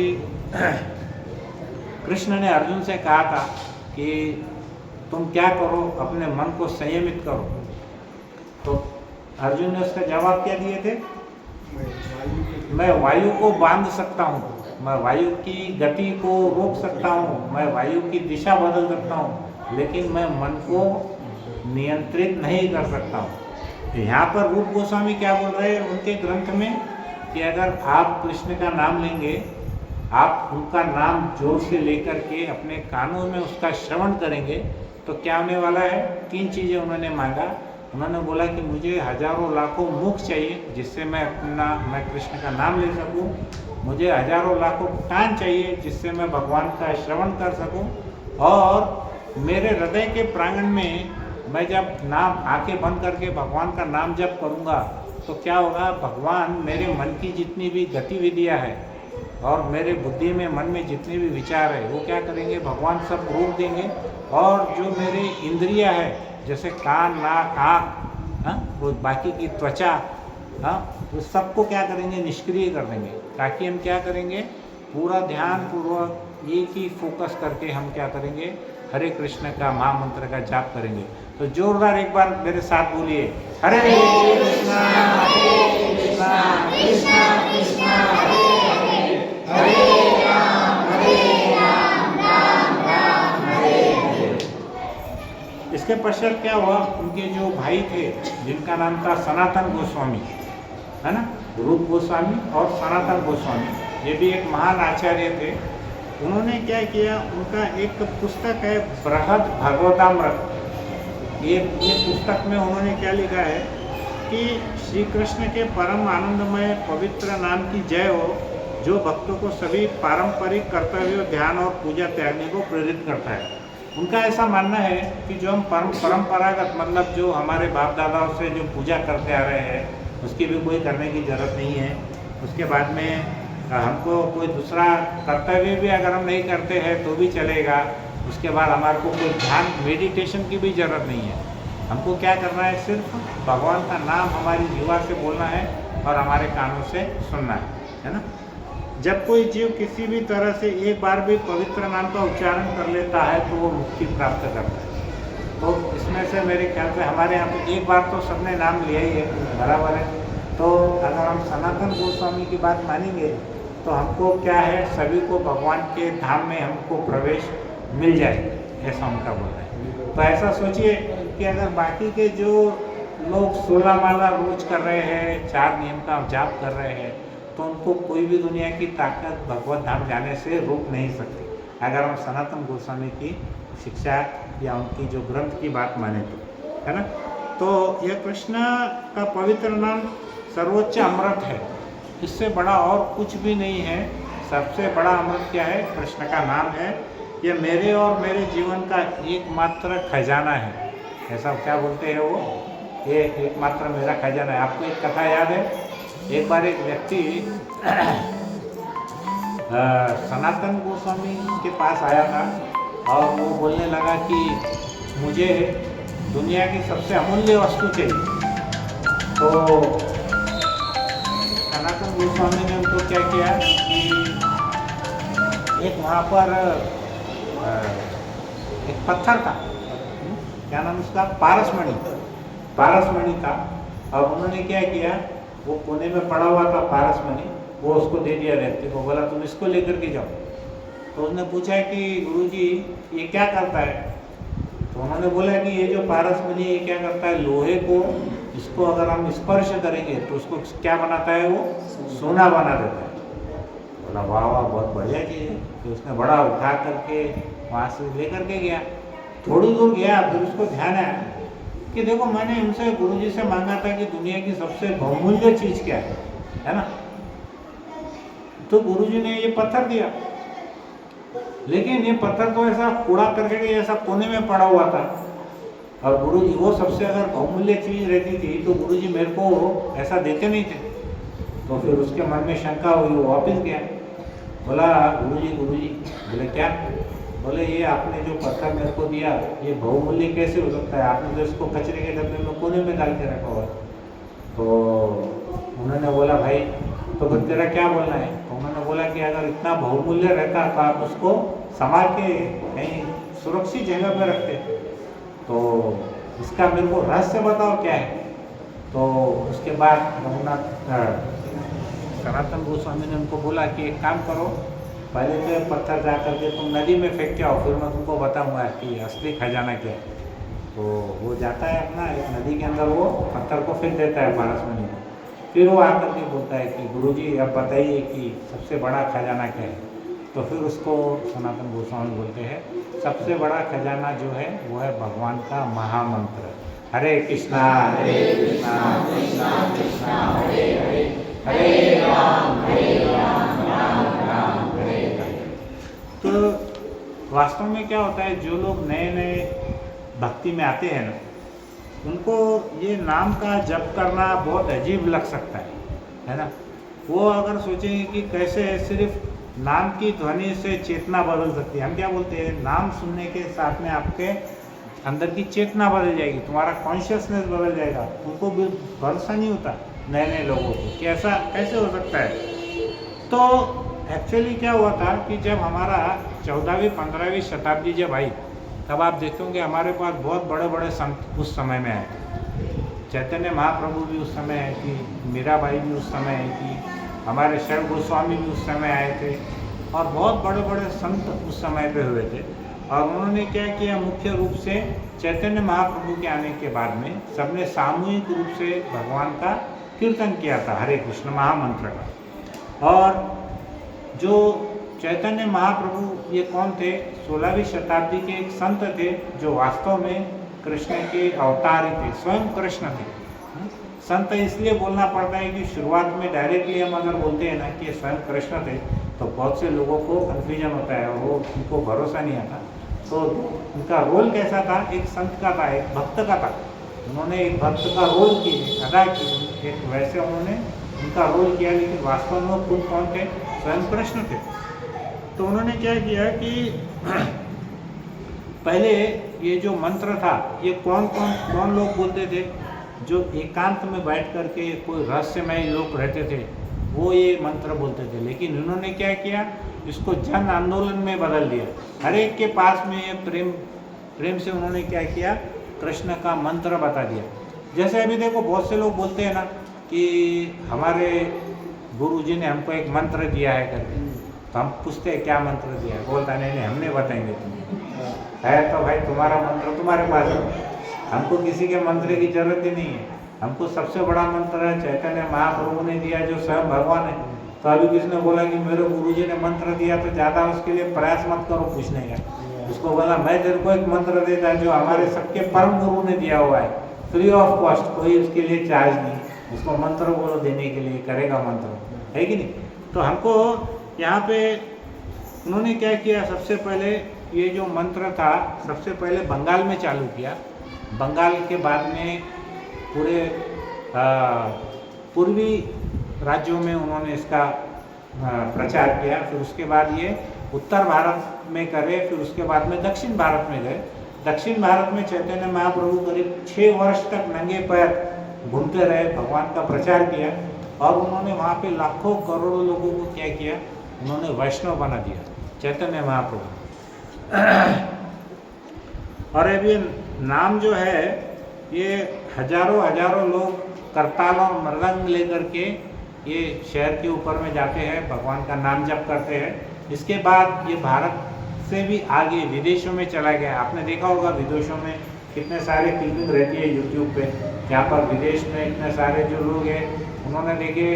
कृष्ण ने अर्जुन से कहा था कि तुम क्या करो, अपने मन को संयमित करो। तो अर्जुन ने उसका जवाब क्या दिए थे, मैं वायु को बांध सकता हूँ, मैं वायु की गति को रोक सकता हूँ, मैं वायु की दिशा बदल सकता हूँ, लेकिन मैं मन को नियंत्रित नहीं कर सकता हूँ। यहाँ पर रूप गोस्वामी क्या बोल रहे हैं उनके ग्रंथ में कि अगर आप कृष्ण का नाम लेंगे, आप उनका नाम जोर से लेकर के अपने कानों में उसका श्रवण करेंगे तो क्या होने वाला है, 3 चीज़ें उन्होंने मांगा। उन्होंने बोला कि मुझे हजारों लाखों मुख चाहिए जिससे मैं कृष्ण का नाम ले सकूं, मुझे हजारों लाखों कान चाहिए जिससे मैं भगवान का श्रवण कर सकूं, और मेरे हृदय के प्रांगण में मैं जब आंखें बंद करके भगवान का नाम जप करूंगा तो क्या होगा, भगवान मेरे मन की जितनी भी गतिविधियां है और मेरे बुद्धि में मन में जितने भी विचार है वो क्या करेंगे, भगवान सब रोक देंगे और जो मेरे इंद्रियां है जैसे कान नाक आँख वो बाकी की त्वचा वो सबको क्या करेंगे, निष्क्रिय कर देंगे, ताकि हम क्या करेंगे, पूरा ध्यान पूर्वक एक ही फोकस करके हम क्या करेंगे, हरे कृष्ण का महामंत्र का जाप करेंगे। तो जोरदार एक बार मेरे साथ बोलिए, हरे कृष्णा कृष्णा कृष्णा हरे हरे राम राम राम हरे हरे। इसके पश्चात क्या हुआ, उनके जो भाई थे जिनका नाम था सनातन गोस्वामी, है ना, रूप गोस्वामी और सनातन गोस्वामी, ये भी एक महान आचार्य थे। उन्होंने क्या किया, उनका एक पुस्तक है बृहद भागवतामृत, ये पुस्तक में उन्होंने क्या लिखा है कि श्री कृष्ण के परम आनंदमय पवित्र नाम की जय हो, जो भक्तों को सभी पारंपरिक कर्तव्यों, ध्यान और पूजा त्यागने को प्रेरित करता है। उनका ऐसा मानना है कि जो हम परंपरागत मतलब जो हमारे बाप दादाओं से जो पूजा करते आ रहे हैं उसकी भी कोई करने की ज़रूरत नहीं है। उसके बाद में हमको कोई दूसरा कर्तव्य भी अगर हम नहीं करते हैं तो भी चलेगा। उसके बाद हमारे को कोई ध्यान मेडिटेशन की भी ज़रूरत नहीं है। हमको क्या करना है, सिर्फ भगवान का नाम हमारी जीवा से बोलना है और हमारे कानों से सुनना है ना। जब कोई जीव किसी भी तरह से एक बार भी पवित्र नाम का उच्चारण कर लेता है तो वो मुक्ति प्राप्त करता है। तो इसमें से मेरे ख्याल से हमारे यहाँ पे एक बार तो सबने नाम लिया ही है, बराबर है। तो अगर हम सनातन गोस्वामी की बात मानेंगे तो हमको क्या है, सभी को भगवान के धाम में हमको प्रवेश मिल जाए, ऐसा उनका बोलना है। तो ऐसा सोचिए कि अगर बाकी के जो लोग 16 माला रोज कर रहे हैं, 4 नियम का जाप कर रहे हैं, तो उनको कोई भी दुनिया की ताकत भगवत धाम जाने से रोक नहीं सकती, अगर हम सनातन गोस्वामी की शिक्षा या उनकी जो ग्रंथ की बात माने तो, है ना। तो यह कृष्ण का पवित्र नाम सर्वोच्च अमृत है। इससे बड़ा और कुछ भी नहीं है। सबसे बड़ा अमृत क्या है? कृष्ण का नाम है। ये मेरे और मेरे जीवन का एकमात्र खजाना है। ऐसा क्या बोलते हैं वो? ये एकमात्र मेरा खजाना है। आपको एक कथा याद है? एक बार एक व्यक्ति सनातन गोस्वामी के पास आया था और वो बोलने लगा कि मुझे दुनिया की सबसे अमूल्य वस्तु चाहिए। तो सनातन गोस्वामी ने उनको क्या किया कि एक वहाँ पर एक पत्थर था, क्या नाम उसका? पारसमणि। पारसमणि था और उन्होंने क्या किया, वो कोने में पड़ा हुआ था पारसमणि, वो उसको दे दिया व्यक्ति को, बोला तुम इसको लेकर के जाओ। तो उसने पूछा कि गुरुजी ये क्या करता है? तो उन्होंने बोला कि ये जो पारसमणि ये क्या करता है, लोहे को इसको अगर हम स्पर्श करेंगे तो उसको क्या बनाता है, वो सोना बना देता है। बोला वाह वाह बहुत बढ़िया चीज़ है। तो उसने बड़ा उठा करके वहाँ से लेकर के गया। थोड़ी दूर गया फिर उसको ध्यान आया कि देखो मैंने उनसे गुरुजी से मांगा था कि दुनिया की सबसे बहुमूल्य चीज़ क्या है ना? तो गुरुजी ने ये पत्थर दिया, लेकिन ये पत्थर तो ऐसा कूड़ा करके ऐसा कोने में पड़ा हुआ था। और गुरुजी वो सबसे अगर बहुमूल्य चीज़ रहती थी तो गुरुजी मेरे को ऐसा देते नहीं थे। तो फिर उसके मन में शंका हुई, वो वापस गया। बोला गुरुजी बोले क्या? बोले ये आपने जो पत्थर मेरे को दिया ये बहुमूल्य कैसे हो सकता है? आपने तो इसको कचरे के डब्बे में कोने में डाल के रखा हुआ। तो उन्होंने बोला भाई तो फिर तेरा क्या बोलना है? तो उन्होंने बोला कि अगर इतना बहुमूल्य रहता तो आप उसको संभाल के कहीं सुरक्षित जगह पर रखते। तो इसका मेरे को रहस्य बताओ क्या है? तो उसके बाद सनातन गोस्वामी ने उनको बोला कि एक काम करो, पहले तो ये पत्थर जा करके तुम नदी में फेंक के आओ, फिर मैं तुमको बताऊंगा कि असली खजाना क्या है। तो वो जाता है अपना एक नदी के अंदर, वो पत्थर को फेंक देता है पारसमणि को। फिर वो आकर के बोलता है कि गुरुजी अब बताइए कि सबसे बड़ा खजाना क्या है? तो फिर उसको सनातन गोस्वामी बोलते हैं सबसे बड़ा खजाना जो है वो है भगवान का महामंत्र, हरे कृष्णा कृष्णा कृष्णा हरे हरे, हरे राम राम राम हरे हरे। तो वास्तव में क्या होता है, जो लोग नए नए भक्ति में आते हैं ना, उनको ये नाम का जप करना बहुत अजीब लग सकता है ना? वो अगर सोचेंगे कि कैसे सिर्फ नाम की ध्वनि से चेतना बदल सकती है। हम क्या बोलते हैं, नाम सुनने के साथ में आपके अंदर की चेतना बदल जाएगी, तुम्हारा कॉन्शियसनेस बदल जाएगा। उनको भी भरोसा नहीं होता नए नए लोगों को कि ऐसा कैसे हो सकता है। तो एक्चुअली क्या हुआ था कि जब हमारा 14वीं 15वीं शताब्दी जब आई, तब आप देखोगे हमारे पास बहुत बड़े बड़े संत उस समय में आए थे। चैतन्य महाप्रभु भी उस समय आई थी, मीराबाई भी उस समय आई थी, हमारे शैव गोस्वामी भी उस समय आए थे और बहुत बड़े बड़े संत उस समय पे हुए थे। और उन्होंने क्या किया, मुख्य रूप से चैतन्य महाप्रभु के आने के बाद में सबने सामूहिक रूप से भगवान का कीर्तन किया था, हरे कृष्ण महामंत्र का। और जो चैतन्य महाप्रभु ये कौन थे? 16वीं शताब्दी के एक संत थे जो वास्तव में कृष्ण के अवतार थे, स्वयं कृष्ण थे। संत इसलिए बोलना पड़ता है कि शुरुआत में डायरेक्टली हम अगर बोलते हैं ना कि स्वयं कृष्ण थे तो बहुत से लोगों को कन्फ्यूजन होता है और वो उनको भरोसा नहीं आता। तो उनका रोल कैसा था? एक संत का था, एक भक्त का था। उन्होंने एक भक्त का रोल अदा की, एक वैसे उन्होंने उनका रोल किया, लेकिन वास्तव में वो खुद कौन थे? स्वयं कृष्ण थे। तो उन्होंने क्या किया कि पहले ये जो मंत्र था ये कौन लोग बोलते थे? जो एकांत में बैठ करके कोई रहस्यमय लोग रहते थे वो ये मंत्र बोलते थे। लेकिन उन्होंने क्या किया, इसको जन आंदोलन में बदल दिया। हर एक के पास में ये प्रेम से उन्होंने क्या किया, कृष्ण का मंत्र बता दिया। जैसे अभी देखो बहुत से लोग बोलते हैं ना कि हमारे गुरुजी ने हमको एक मंत्र दिया है करके, तो हम पूछते हैं क्या मंत्र दिया है? बोलता नहीं हमने बताएंगे तुम्हें। है तो भाई तुम्हारा मंत्र तुम्हारे पास है, हमको किसी के मंत्र की जरूरत ही नहीं है। हमको सबसे बड़ा मंत्र है चैतन्य महाप्रभु ने दिया जो स्वयं भगवान है। तो अभी किसने बोला कि मेरे गुरुजी ने मंत्र दिया तो ज़्यादा उसके लिए प्रयास मत करो पूछने का। उसको बोला मैं तेरे को एक मंत्र देता जो हमारे सबके परम गुरु ने दिया हुआ है, फ्री ऑफ कॉस्ट, कोई उसके लिए चार्ज नहीं। उसको मंत्र बोलो देने के लिए, करेगा मंत्र, है कि नहीं। तो हमको यहाँ पे उन्होंने क्या किया, सबसे पहले ये जो मंत्र था सबसे पहले बंगाल में चालू किया, बंगाल के बाद में पूरे पूर्वी राज्यों में उन्होंने इसका प्रचार किया। फिर उसके बाद ये उत्तर भारत में करे, फिर उसके बाद में दक्षिण भारत में गए। दक्षिण भारत में चैतन्य महाप्रभु करीब 6 वर्ष तक नंगे पैर घूमते रहे, भगवान का प्रचार किया और उन्होंने वहाँ पे लाखों करोड़ों लोगों को क्या किया, उन्होंने वैष्णव बना दिया चैतन्य महाप्रभु। और अभी नाम जो है ये हजारों हजारों लोग करताल और मृदंग लेकर के ये शहर के ऊपर में जाते हैं, भगवान का नाम जप करते हैं। इसके बाद ये भारत से भी आगे विदेशों में चला गया। आपने देखा होगा विदेशों में कितने सारे क्लिपिंग रहती है यूट्यूब पे, जहाँ पर विदेश में इतने सारे जो लोग हैं उन्होंने देखे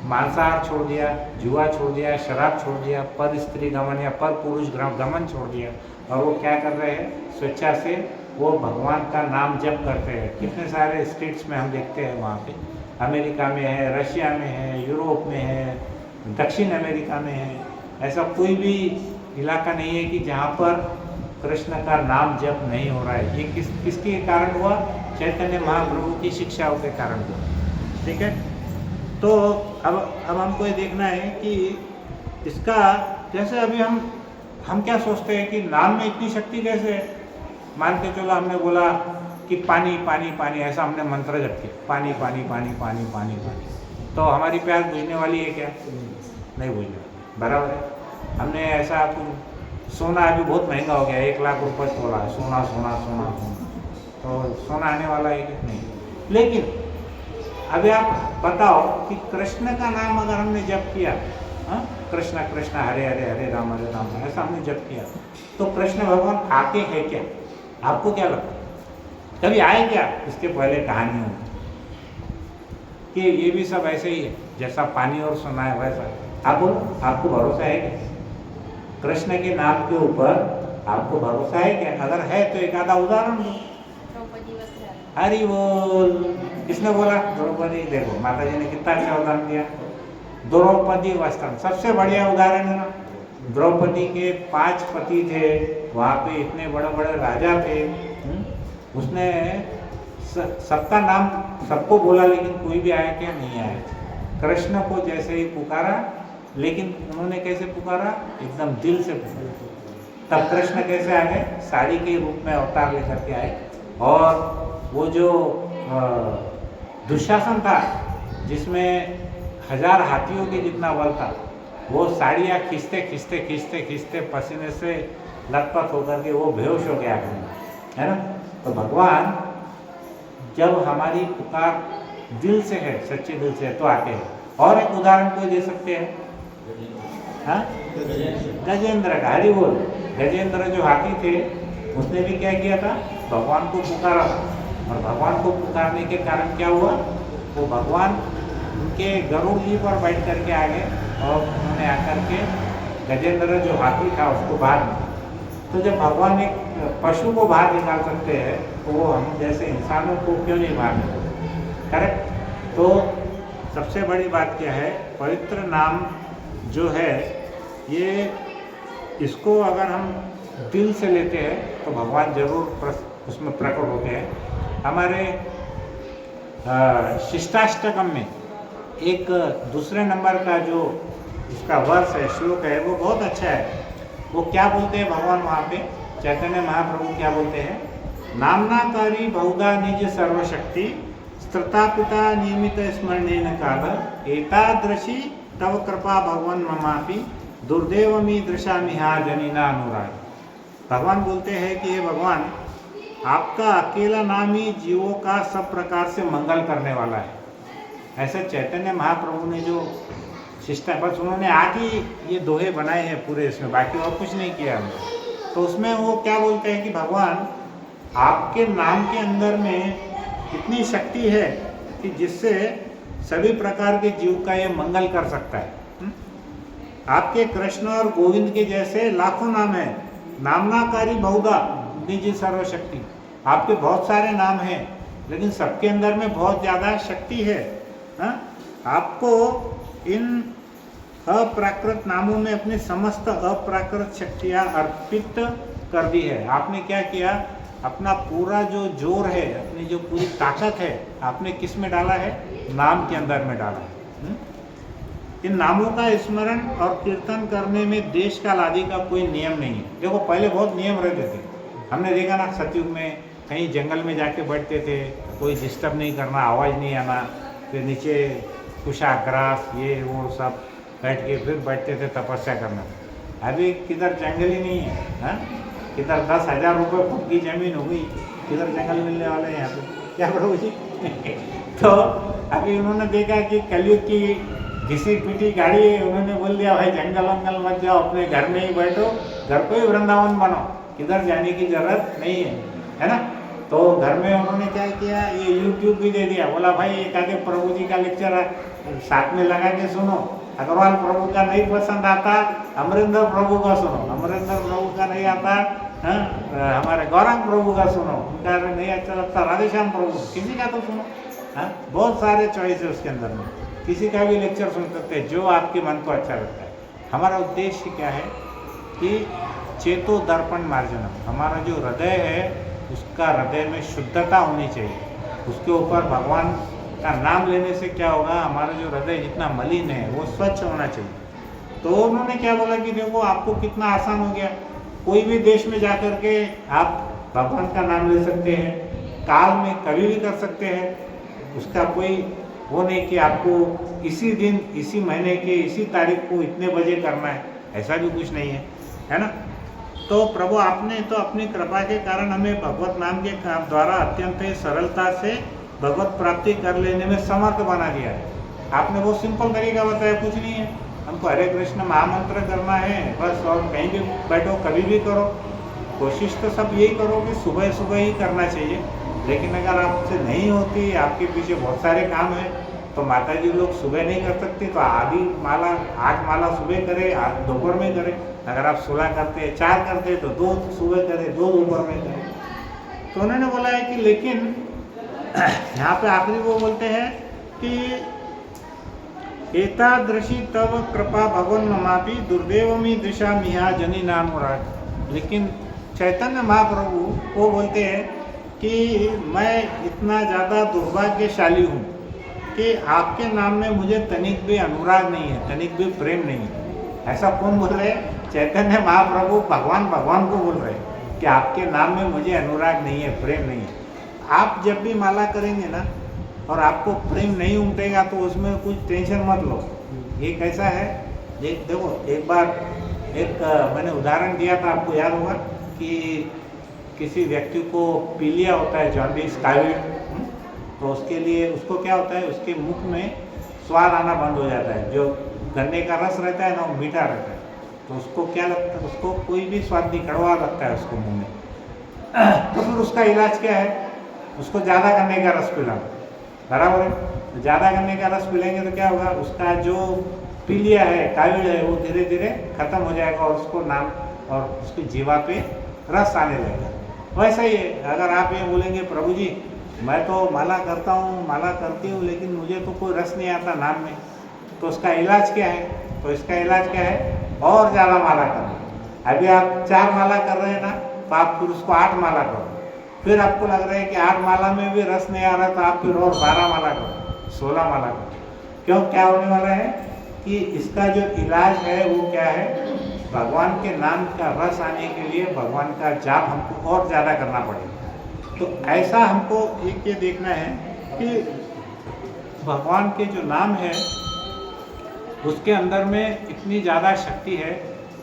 मांसाहार छोड़ दिया, जुआ छोड़ दिया, शराब छोड़ दिया, पर स्त्री गमन या पर पुरुष गमन छोड़ दिया और वो क्या कर रहे हैं, स्वेच्छा से वो भगवान का नाम जप करते हैं। कितने सारे स्टेट्स में हम देखते हैं, वहाँ पे अमेरिका में है, रशिया में है, यूरोप में है, दक्षिण अमेरिका में है। ऐसा कोई भी इलाका नहीं है कि जहाँ पर कृष्ण का नाम जप नहीं हो रहा है। ये किसके कारण हुआ, चैतन्य महाप्रभु की शिक्षाओं के कारण हुआ। ठीक है, तो अब हमको ये देखना है कि इसका जैसे अभी हम क्या सोचते हैं कि नाम में इतनी शक्ति कैसे है। मान के चलो हमने बोला कि पानी पानी पानी, ऐसा हमने मंत्र जप किया, पानी पानी पानी पानी पानी पानी, तो हमारी प्यास बुझने वाली है क्या, नहीं बुझने वाली, बराबर है। हमने ऐसा सोना अभी बहुत महंगा हो गया, 1 लाख रुपए तोला है, सोना सोना सोना सोना, तो सोना आने वाला है कि नहीं। लेकिन अभी आप बताओ कि कृष्ण का नाम अगर हमने जप किया, कृष्ण कृष्ण हरे हरे हरे राम ऐसा हमने जप किया, तो कृष्ण भगवान आते हैं क्या, आपको क्या लगता है, कभी आए क्या। इसके पहले कहानी हो कि ये भी सब ऐसे ही है, जैसा पानी और सोना है वैसा। आप बोलो, आपको भरोसा है क्या कृष्ण के नाम के ऊपर, आपको भरोसा है क्या। अगर है तो एक आधा उदाहरण दो। हरि बोल, किसने बोला, द्रौपदी। देखो माता जी ने कितना अच्छा उदाहरण दिया, द्रौपदी वस्त्रम सबसे बढ़िया उदाहरण है ना। द्रौपदी के 5 पति थे, वहाँ पे इतने बड़े बड़े राजा थे, उसने सबका नाम सबको बोला, लेकिन कोई भी आया क्या, नहीं आया। कृष्ण को जैसे ही पुकारा, लेकिन उन्होंने कैसे पुकारा, एकदम दिल से पुकारा। तब कृष्ण कैसे आ गए, साड़ी के रूप में अवतार लेकर के आए। और वो जो दुशासन था, जिसमें 1000 हाथियों के जितना बल था, वो साड़ियाँ खींचते खींचते खींचते खींचते पसीने से लथपथ होकर के वो बेहोश हो गया, है ना। तो भगवान जब हमारी पुकार दिल से है, सच्चे दिल से है, तो आते हैं। और एक उदाहरण कोई दे सकते हैं, हाँ, गजेंद्र का। हरि बोल। गजेंद्र जो हाथी थे, उसने भी क्या किया था, भगवान को पुकारा था। और भगवान को पुकारने के कारण क्या हुआ, वो भगवान उनके गरुड़ जी पर बैठ करके आ गए और उन्होंने आकर के गजेंद्र जो हाथी था उसको बाहर निकाला। तो जब भगवान एक पशु को बाहर निकाल सकते हैं, तो वो हम जैसे इंसानों को क्यों नहीं बाहर निकालते, करेक्ट। तो सबसे बड़ी बात क्या है, पवित्र नाम जो है ये, इसको अगर हम दिल से लेते हैं तो भगवान जरूर उसमें प्रकट होते हैं। हमारे शिष्टाष्टकम में एक दूसरे नंबर का जो इसका वर्ष है, श्लोक है, वो बहुत अच्छा है। वो क्या बोलते हैं भगवान वहाँ पे, चैतन्य महाप्रभु क्या बोलते हैं, नामनाकारी बहुधा निज सर्वशक्ति स्त्रता पिता नियमित स्मरणेन काल एतादृशी तव कृपा भगवान ममापि दुर्देवमी दृशामि हा जनिना अनुराग। भगवान बोलते हैं कि हे भगवान, आपका अकेला नाम ही जीवों का सब प्रकार से मंगल करने वाला है। ऐसे चैतन्य महाप्रभु ने जो शिष्टा, बस उन्होंने आगे ये दोहे बनाए हैं पूरे इसमें, बाकी और कुछ नहीं किया हमने। तो उसमें वो क्या बोलते हैं कि भगवान, आपके नाम के अंदर में इतनी शक्ति है कि जिससे सभी प्रकार के जीव का ये मंगल कर सकता है। आपके कृष्ण और गोविंद के जैसे लाखों नाम हैं, नामनाकारी बहुधा निज सर्वशक्ति। आपके बहुत सारे नाम हैं, लेकिन सबके अंदर में बहुत ज़्यादा शक्ति है। हाँ? आपको इन अप्राकृत नामों में अपनी समस्त अप्राकृत शक्तियाँ अर्पित कर दी है। आपने क्या किया, अपना पूरा जो जोर है, अपनी जो पूरी ताकत है, आपने किस में डाला है, नाम के अंदर में डाला है। इन नामों का स्मरण और कीर्तन करने में देश काल आदि का कोई नियम नहीं है। देखो पहले बहुत नियम रहते थे, हमने देखा ना सतयुग में कहीं जंगल में जाके बैठते थे, कोई डिस्टर्ब नहीं करना, आवाज़ नहीं आना, फिर नीचे कुशा ग्रास ये वो सब बैठ के फिर बैठते थे तपस्या करना। अभी किधर जंगल ही नहीं है, हाँ? किधर 10,000 रुपये फुट की ज़मीन हो गई, किधर जंगल मिलने वाले हैं यहाँ पे, क्या प्रभु जी? तो अभी उन्होंने देखा कि कलयुग की घिसी पिटी गाड़ी है, उन्होंने बोल दिया भाई जंगल वंगल मत जाओ, अपने घर में ही बैठो, घर को ही वृंदावन बनो, किधर जाने की जरूरत नहीं है ना? तो घर में उन्होंने क्या किया, ये यूट्यूब भी दे दिया, बोला भाई एक आगे प्रभु जी का लेक्चर साथ में लगा के सुनो, अग्रवाल प्रभु का नहीं पसंद आता अमरिंदर प्रभु का सुनो, अमरिंदर प्रभु का नहीं आता हमारे गौरंग प्रभु का सुनो, उनका नहीं अच्छा लगता राधेश्याम प्रभु, किसी का तो सुनो। बहुत सारे चॉइस है उसके अंदर में, किसी का भी लेक्चर सुन सकते हैं, जो आपके मन को अच्छा लगता है। हमारा उद्देश्य क्या है कि चेतो दर्पण मार्जनम, हमारा जो हृदय है उसका हृदय में शुद्धता होनी चाहिए, उसके ऊपर भगवान का नाम लेने से क्या होगा, हमारा जो हृदय जितना मलिन है वो स्वच्छ होना चाहिए। तो उन्होंने क्या बोला कि देखो आपको कितना आसान हो गया, कोई भी देश में जा कर के आप भगवान का नाम ले सकते हैं, काल में कभी भी कर सकते हैं, उसका कोई वो नहीं कि आपको इसी दिन इसी महीने के इसी तारीख को इतने बजे करना है, ऐसा भी कुछ नहीं है ना? तो प्रभु आपने तो अपनी कृपा के कारण हमें भगवत नाम के द्वारा अत्यंत सरलता से भगवत प्राप्ति कर लेने में समर्थ बना दिया है। आपने बहुत सिंपल तरीका बताया, कुछ नहीं है, हमको हरे कृष्ण महामंत्र करना है बस, और कहीं भी बैठो कभी भी करो। कोशिश तो सब यही करो कि सुबह सुबह ही करना चाहिए, लेकिन अगर आपसे नहीं होती, आपके पीछे बहुत सारे काम हैं, तो माता जी लोग सुबह नहीं कर सकती, तो आधी माला 8 माला सुबह करे, 8 दोपहर में करे। अगर आप 16 करते 4 करते तो 2 सुबह करे, 2 दोपहर में करे। तो उन्होंने बोला है कि लेकिन यहाँ पे आखिरी वो बोलते हैं कि एतादृशी तव कृपा भगवन ममापि दुर्देवमी दिशा मिहा जनी नानुराग। लेकिन चैतन्य महाप्रभु वो बोलते हैं कि मैं इतना ज़्यादा दुर्भाग्यशाली हूँ कि आपके नाम में मुझे तनिक भी अनुराग नहीं है, तनिक भी प्रेम नहीं है। ऐसा कौन बोल रहे हैं? चैतन्य महाप्रभु भगवान को बोल रहे हैं कि आपके नाम में मुझे अनुराग नहीं है, प्रेम नहीं है। आप जब भी माला करेंगे ना और आपको प्रेम नहीं उमटेगा तो उसमें कुछ टेंशन मत लो। ये कैसा है, देखो एक बार मैंने उदाहरण दिया था, आपको याद होगा कि किसी व्यक्ति को पीलिया होता है, जॉन्डिस काविड, तो उसके लिए उसको क्या होता है, उसके मुख में स्वाद आना बंद हो जाता है। जो गन्ने का रस रहता है ना वो मीठा रहता है, तो उसको क्या लगता है, उसको कोई भी स्वाद नहीं, कड़वा लगता है उसको मुँह में। तो फिर उसका इलाज क्या है, उसको ज़्यादा गन्ने का रस पिलाओ, बराबर है। ज़्यादा गन्ने का रस पिलेंगे तो क्या होगा, उसका जो पीलिया है, काविड है, वो धीरे धीरे खत्म हो जाएगा और उसको नाम और उसकी जीवा पे रस आने लगेगा। वैसा ही है, अगर आप ये बोलेंगे प्रभु जी मैं तो माला करता हूँ, माला करती हूँ, लेकिन मुझे तो कोई रस नहीं आता नाम में, तो उसका इलाज क्या है? तो इसका इलाज क्या है, और ज़्यादा माला करो। अभी आप 4 माला कर रहे हैं ना, तो आप फिर उसको 8 माला करो। फिर आपको लग रहा है कि 8 माला में भी रस नहीं आ रहा, तो आप फिर और 12 माला करो, 16 माला करो। क्यों, क्या होने वाला है कि इसका जो इलाज है वो क्या है, भगवान के नाम का रस आने के लिए भगवान का जाप हमको और ज़्यादा करना पड़ेगा। तो ऐसा हमको एक ये देखना है कि भगवान के जो नाम है उसके अंदर में इतनी ज़्यादा शक्ति है।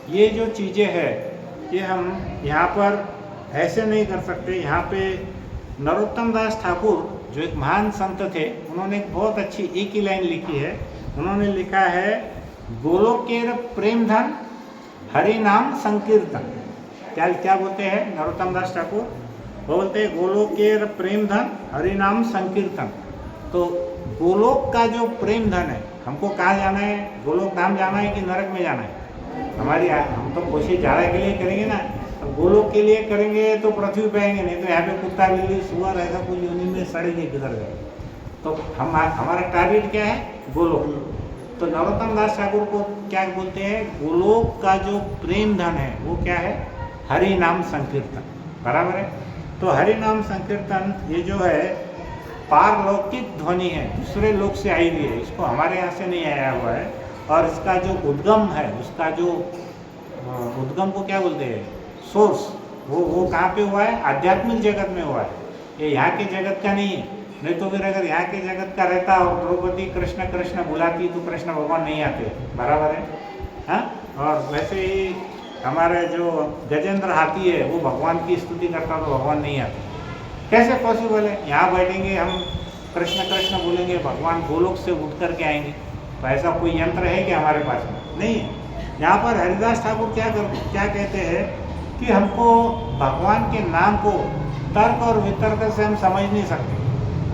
ये जो चीज़ें हैं ये हम यहाँ पर ऐसे नहीं कर सकते। यहाँ पे नरोत्तम दास ठाकुर जो एक महान संत थे, उन्होंने एक बहुत अच्छी एक ही लाइन लिखी है। उन्होंने लिखा है, गोलोकेर प्रेम धन हरि नाम संकीर्तन। क्या बोलते हैं नरोत्तम दास ठाकुर? वो बोलते हैं गोलोकेर प्रेम धन हरि नाम संकीर्तन। तो गोलोक का जो प्रेम धन है, हमको कहाँ जाना है, गोलोक धाम जाना है कि नरक में जाना है? हम तो कोशिश ज़्यादा के लिए करेंगे ना, गोलोक के लिए करेंगे तो पृथ्वी पे आएंगे, नहीं तो यहाँ पे कुत्ता बिल्ली सुअर ऐसा कुछ योनि में सड़ेंगे किधर गए। तो हमारा टारगेट क्या है? गोलोक। तो नरोत्तम दास ठाकुर को क्या बोलते हैं? गोलोक का जो प्रेम धन है वो क्या है? हरि नाम संकीर्तन। बराबर है। तो हरि नाम संकीर्तन ये जो है पारलौकिक ध्वनि है, दूसरे लोक से आई हुई है, इसको हमारे यहाँ से नहीं आया हुआ है। और इसका जो उद्गम है, उसका जो उद्गम को क्या बोलते हैं? सोर्स। वो कहाँ पे हुआ है? आध्यात्मिक जगत में हुआ है, ये यहाँ के जगत का नहीं है। नहीं तो फिर अगर यहाँ के जगत का रहता और द्रौपदी कृष्ण कृष्ण बुलाती तो कृष्ण भगवान नहीं आते। बराबर है। हाँ। और वैसे ही हमारे जो गजेंद्र हाथी है वो भगवान की स्तुति करता तो भगवान नहीं आते। कैसे पॉसिबल है? यहाँ बैठेंगे हम, कृष्ण कृष्ण बोलेंगे, भगवान गोलोक से उठ करके आएंगे। तो ऐसा कोई यंत्र है कि हमारे पास में? नहीं है। यहाँ पर हरिदास ठाकुर क्या कहते हैं कि हमको भगवान के नाम को तर्क और वितर्क से हम समझ नहीं सकते।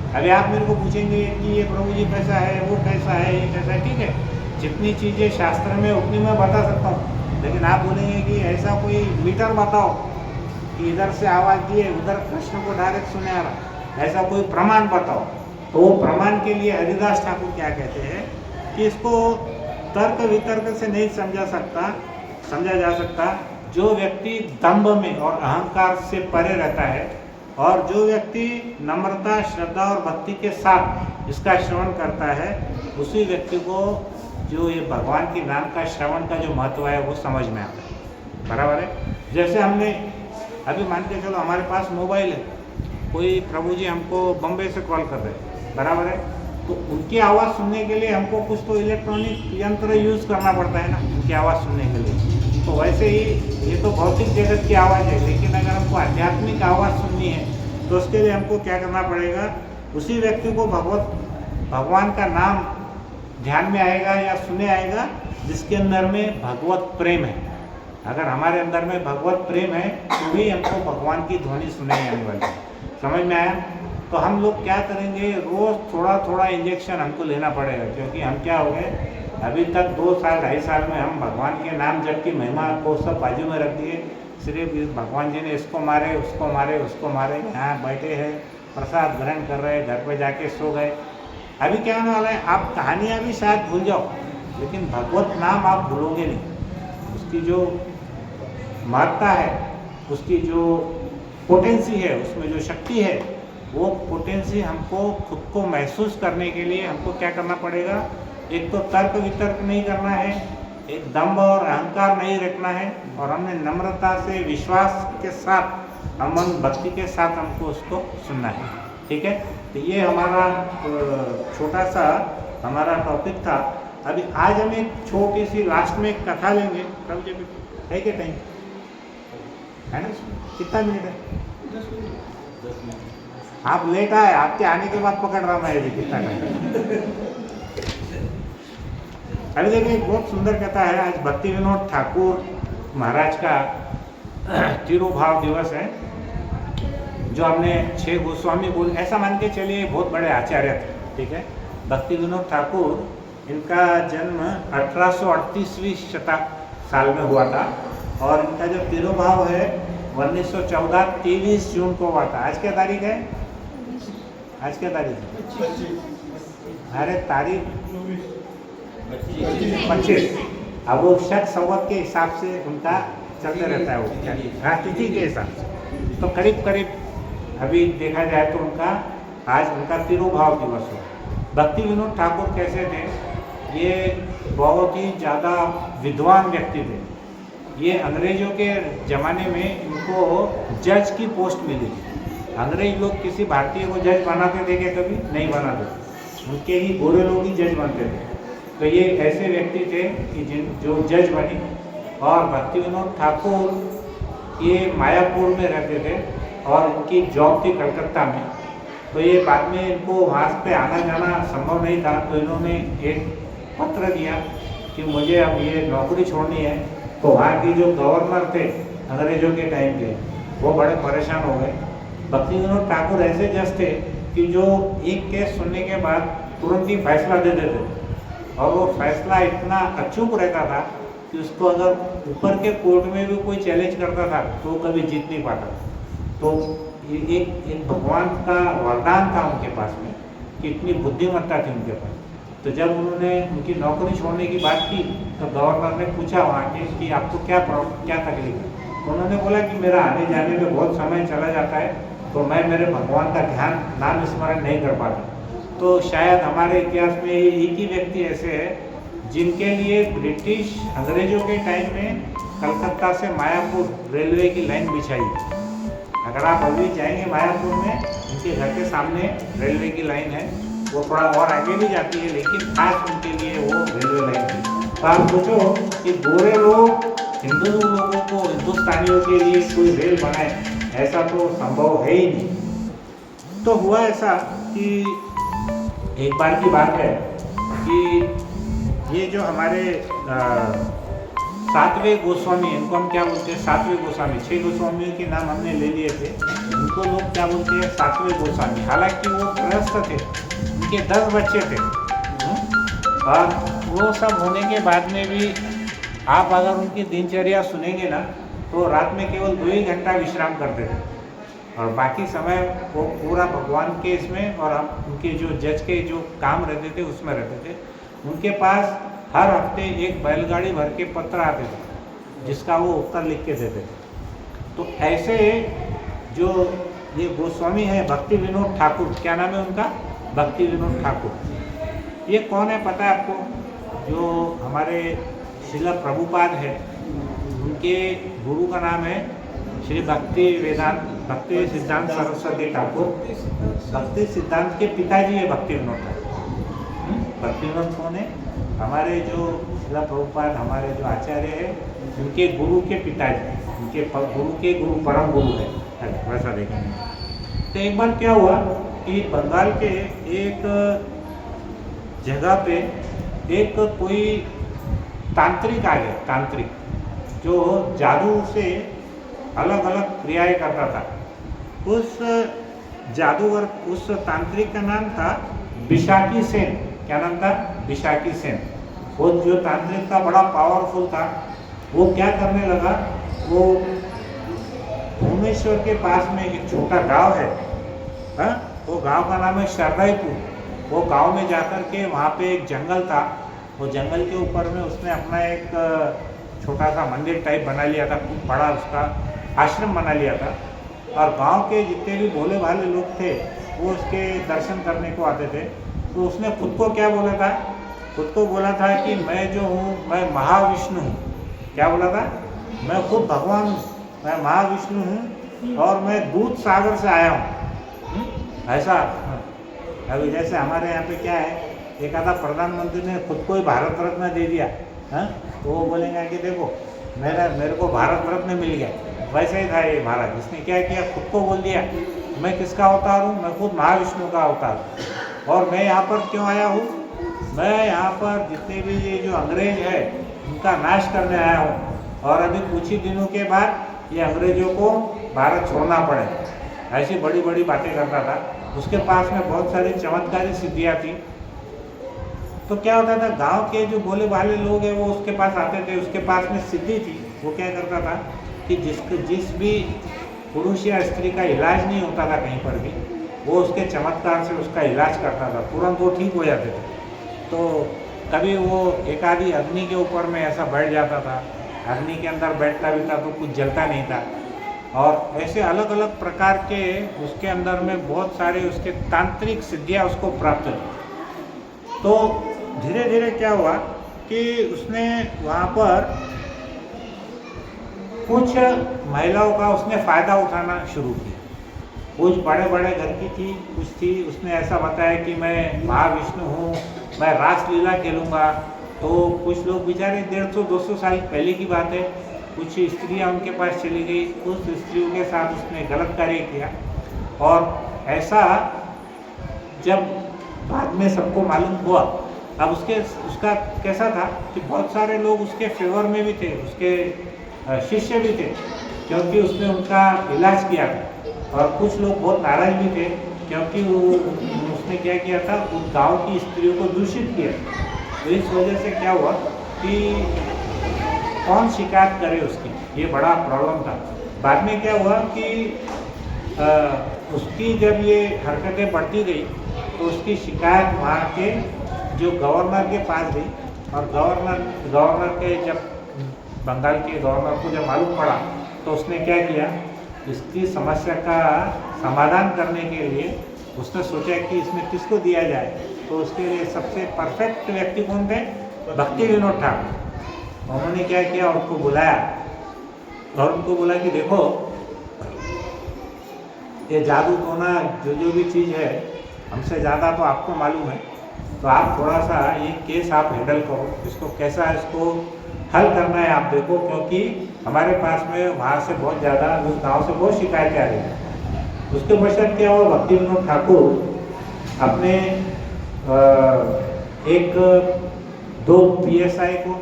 अभी आप मेरे को पूछेंगे कि ये प्रभु जी कैसा है, वो कैसा है, ये कैसा है, ठीक है, जितनी चीज़ें शास्त्र में उतनी मैं बता सकता हूँ। लेकिन आप बोलेंगे कि ऐसा कोई मीटर बताओ कि इधर से आवाज़ दिए उधर कृष्ण को डायरेक्ट सुने आ रहा, ऐसा कोई प्रमाण बताओ। तो वो प्रमाण के लिए हरिदास ठाकुर क्या कहते हैं कि इसको तर्क वितर्क से नहीं समझा जा सकता। जो व्यक्ति दंभ में और अहंकार से परे रहता है और जो व्यक्ति नम्रता, श्रद्धा और भक्ति के साथ इसका श्रवण करता है, उसी व्यक्ति को जो ये भगवान के नाम का श्रवण का जो महत्व है वो समझ में आता है। बराबर है। जैसे हमने अभी मान के चलो हमारे पास मोबाइल है, कोई प्रभु जी हमको बम्बे से कॉल कर रहे हैं, बराबर है, तो उनकी आवाज़ सुनने के लिए हमको कुछ तो इलेक्ट्रॉनिक यंत्र यूज़ करना पड़ता है ना, उनकी आवाज़ सुनने के लिए। तो वैसे ही ये तो भौतिक जगत की आवाज़ है, लेकिन अगर हमको आध्यात्मिक आवाज़ सुननी है तो उसके लिए हमको क्या करना पड़ेगा? उसी व्यक्ति को भगवान का नाम ध्यान में आएगा या सुने आएगा जिसके अंदर में भगवत प्रेम है। अगर हमारे अंदर में भगवत प्रेम है तो भी हमको भगवान की ध्वनि सुनाई आने वाली है। समझ में आया? तो हम लोग क्या करेंगे? रोज़ थोड़ा थोड़ा इंजेक्शन हमको लेना पड़ेगा, क्योंकि हम क्या हो गए, अभी तक 2 साल 2.5 साल में हम भगवान के नाम जप की महिमा को सब बाजू में रख दिए। सिर्फ भगवान जी ने इसको मारे, उसको मारे, उसको मारे, यहाँ बैठे हैं, प्रसाद ग्रहण कर रहे हैं, घर पे जाके सो गए। अभी क्या होने वाला है? आप कहानियाँ भी शायद भूल जाओ, लेकिन भगवत नाम आप भूलोगे नहीं। उसकी जो महत्ता है, उसकी जो पोटेंसी है, उसमें जो शक्ति है, वो पोटेंसी हमको खुद को महसूस करने के लिए हमको क्या करना पड़ेगा? एक तो तर्क वितर्क नहीं करना है, एक दंभ और अहंकार नहीं रखना है, और हमने नम्रता से, विश्वास के साथ, अमन भक्ति के साथ हमको उसको सुनना है। ठीक है। तो ये हमारा छोटा सा हमारा टॉपिक था। अभी आज हम एक छोटी सी लास्ट में एक कथा लेंगे। कब जब है क्या टाइम है ना? कितना मिनट है? 10 मिनट। आप लेट आए, आपके आने के बाद पकड़ रहा मैं अभी कितना टाइम। अभी देखिए एक बहुत सुंदर कथा है। आज भक्ति विनोद ठाकुर महाराज का तिरुभाव दिवस है, जो हमने 6 गोस्वामी बोल, ऐसा मान के चलिए बहुत बड़े आचार्य थे। ठीक है। भक्ति विनोद ठाकुर, इनका जन्म 1838वीं साल में हुआ था, और इनका जो तिरुभाव है 1914 23 जून को हुआ था। आज क्या तारीख है? आज क्या तारीख है? अरे तारीख 25। अब वो शक संवत के हिसाब से उनका चलते रहता है, वो तिथि के हिसाब से। तो करीब करीब अभी देखा जाए तो आज उनका तिरुभाव दिवस हो। भक्ति विनोद ठाकुर कैसे थे? ये बहुत ही ज़्यादा विद्वान व्यक्ति थे। ये अंग्रेजों के ज़माने में इनको जज की पोस्ट मिली थी। अंग्रेज लोग किसी भारतीय को जज बनाते थे क्या? कभी नहीं बनाते, उनके ही गोरे लोग ही जज बनते थे। तो ये ऐसे व्यक्ति थे कि जो जज बने। और भक्ति विनोद ठाकुर ये मायापुर में रहते थे और इनकी जॉब थी कलकत्ता में। तो ये बाद में इनको वहाँ पे आना जाना संभव नहीं था, तो इन्होंने एक पत्र दिया कि मुझे अब ये नौकरी छोड़नी है। तो वहाँ की जो गवर्नर थे अंग्रेजों के टाइम के, वो बड़े परेशान हो गए। भक्ति विनोद ठाकुर ऐसे जज थे कि जो एक केस सुनने के बाद तुरंत ही फैसला दे देते थे, और वो फैसला इतना अचूक रहता था कि उसको अगर ऊपर के कोर्ट में भी कोई चैलेंज करता था तो कभी जीत नहीं पाता। तो एक भगवान का वरदान था उनके पास में कि इतनी बुद्धिमत्ता थी उनके पास। तो जब उन्होंने उनकी नौकरी छोड़ने की बात की तो गवर्नर ने पूछा वहाँ के कि आपको क्या तकलीफ है। तो उन्होंने बोला कि मेरा आने जाने में बहुत समय चला जाता है, तो मैं मेरे भगवान का ध्यान नाम स्मरण नहीं कर पाता। तो शायद हमारे इतिहास में एक ही व्यक्ति ऐसे है जिनके लिए ब्रिटिश अंग्रेजों के टाइम में कलकत्ता से मायापुर रेलवे की लाइन बिछाई। अगर आप अभी जाएंगे मायापुर में, उनके घर के सामने रेलवे की लाइन है, वो थोड़ा और आगे भी जाती है, लेकिन खास उनके लिए वो रेलवे लाइन थी। तो आप सोचो कि गोरे लोग हिंदू लोगों को, हिंदुस्तानियों के लिए कोई रेल बनाए, ऐसा तो संभव है ही नहीं। तो हुआ ऐसा कि एक बार की बात है कि ये जो हमारे सातवें गोस्वामी, इनको हम क्या बोलते हैं, सातवें गोस्वामी, 6 गोस्वामियों के नाम हमने ले लिए थे, उनको लोग क्या बोलते हैं, सातवें गोस्वामी। हालांकि वो गृहस्थ थे, उनके 10 बच्चे थे, और वो सब होने के बाद में भी आप अगर उनकी दिनचर्या सुनेंगे ना, तो रात में केवल 2 ही घंटा विश्राम करते थे, और बाकी समय वो पूरा भगवान के इसमें, और हम उनके जो जज के जो काम रहते थे उसमें रहते थे। उनके पास हर हफ्ते एक बैलगाड़ी भर के पत्र आते थे जिसका वो उत्तर लिख के देते थे। तो ऐसे जो ये गोस्वामी है भक्ति विनोद ठाकुर, क्या नाम है उनका, भक्ति विनोद ठाकुर। ये कौन है पता है आपको? जो हमारे श्रील प्रभुपाद है, उनके गुरु का नाम है श्री भक्ति सिद्धांत सरस्वती ठाकुर। भक्ति सिद्धांत के पिताजी है भक्ति विनोद ठाकुर। भक्ति विनोद कौन है? हमारे जो श्रील प्रभुपाद, हमारे जो आचार्य है, उनके गुरु के पिताजी, उनके गुरु के गुरु परम गुरु है, वैसा देखेंगे। तो एक बार क्या हुआ कि बंगाल के एक जगह पे एक कोई तांत्रिक आ गया, तांत्रिक जो जादू से अलग अलग क्रियाएं करता था। उस जादूगर, उस तांत्रिक का नाम था बिशाकी सेन। क्या नाम था? बिशाकी सेन। वो जो तांत्रिक था बड़ा पावरफुल था। वो क्या करने लगा, वो भुवनेश्वर के पास में एक छोटा गांव है, हा? वो गांव का नाम है शरदाईपुर। वो गांव में जाकर के वहाँ पे एक जंगल था, वो जंगल के ऊपर में उसने अपना एक छोटा सा मंदिर टाइप बना लिया था, खूब बड़ा उसका आश्रम बना लिया था। और गांव के जितने भी भोले भाले लोग थे वो उसके दर्शन करने को आते थे। तो उसने खुद को क्या बोला था? खुद को बोला था कि मैं जो हूँ, मैं महाविष्णु हूँ। क्या बोला था? मैं खुद भगवान हूँ, मैं महाविष्णु हूँ, और मैं दूध सागर से आया हूँ। ऐसा अभी जैसे हमारे यहाँ पे क्या है, एक आधा प्रधानमंत्री ने खुद को ही भारत रत्न दे दिया, तो वो बोलेंगे कि देखो मेरे को भारत रत्न मिल गया। वैसे ही था ये महाराज, जिसने क्या किया, खुद को बोल दिया मैं किसका अवतार हूँ, मैं खुद महाविष्णु का अवतार हूँ। और मैं यहाँ पर क्यों आया हूँ? मैं यहाँ पर जितने भी ये जो अंग्रेज है उनका नाश करने आया हूँ, और अभी कुछ ही दिनों के बाद ये अंग्रेजों को भारत छोड़ना पड़े। ऐसी बड़ी बड़ी बातें करता था। उसके पास में बहुत सारी चमत्कारी सिद्धियाँ थी। तो क्या होता था, गांव के जो भोले भाले लोग हैं वो उसके पास आते थे, उसके पास में सिद्धि थी। वो क्या करता था कि जिस भी पुरुष या स्त्री का इलाज नहीं होता था कहीं पर भी, वो उसके चमत्कार से उसका इलाज करता था, तुरंत वो ठीक हो जाते थे। तो कभी वो एक आधी अग्नि के ऊपर में ऐसा बैठ जाता था, अग्नि के अंदर बैठता भी था तो कुछ जलता नहीं था। और ऐसे अलग अलग प्रकार के उसके अंदर में बहुत सारे उसके तांत्रिक सिद्धियाँ उसको प्राप्त हुई। तो धीरे धीरे क्या हुआ कि उसने वहाँ पर कुछ महिलाओं का उसने फ़ायदा उठाना शुरू किया। कुछ बड़े बड़े घर की थी, कुछ थी, उसने ऐसा बताया कि मैं महाविष्णु हूँ, मैं रासलीला खेलूँगा। तो कुछ लोग बेचारे 150-200 साल पहले की बात है, कुछ स्त्रियाँ उनके पास चली गई, उस स्त्रियों के साथ उसने गलत कार्य किया। और ऐसा जब बाद में सबको मालूम हुआ, अब उसका कैसा था कि बहुत सारे लोग उसके फेवर में भी थे, उसके शिष्य भी थे, क्योंकि उसने उनका इलाज किया था। और कुछ लोग बहुत नाराज भी थे क्योंकि उसने क्या किया था, उस गांव की स्त्रियों को दूषित किया। तो इस वजह से क्या हुआ कि कौन शिकायत करे उसकी, ये बड़ा प्रॉब्लम था। बाद में क्या हुआ कि उसकी जब ये हरकतें बढ़ती गई तो उसकी शिकायत वहाँ के जो गवर्नर के पास गई, और गवर्नर के जब बंगाल के गवर्नर को जब मालूम पड़ा तो उसने क्या किया, इसकी समस्या का समाधान करने के लिए उसने सोचा कि इसमें किसको दिया जाए। तो उसके लिए सबसे परफेक्ट व्यक्ति कौन थे, भक्ति विनोद ठाकुर। उन्होंने क्या किया, उनको बुलाया और उनको बोला कि देखो ये जादू टोना जो भी चीज़ है, हमसे ज़्यादा तो आपको मालूम है, तो आप थोड़ा सा ये केस आप हैंडल करो, इसको कैसा इसको हल करना है आप देखो, क्योंकि हमारे पास में वहाँ से बहुत ज़्यादा उस गाँव से बहुत शिकायतें आ रही हैं। उसके पश्चात क्या हुआ, भक्ति विनोद ठाकुर अपने एक 2 PSI को,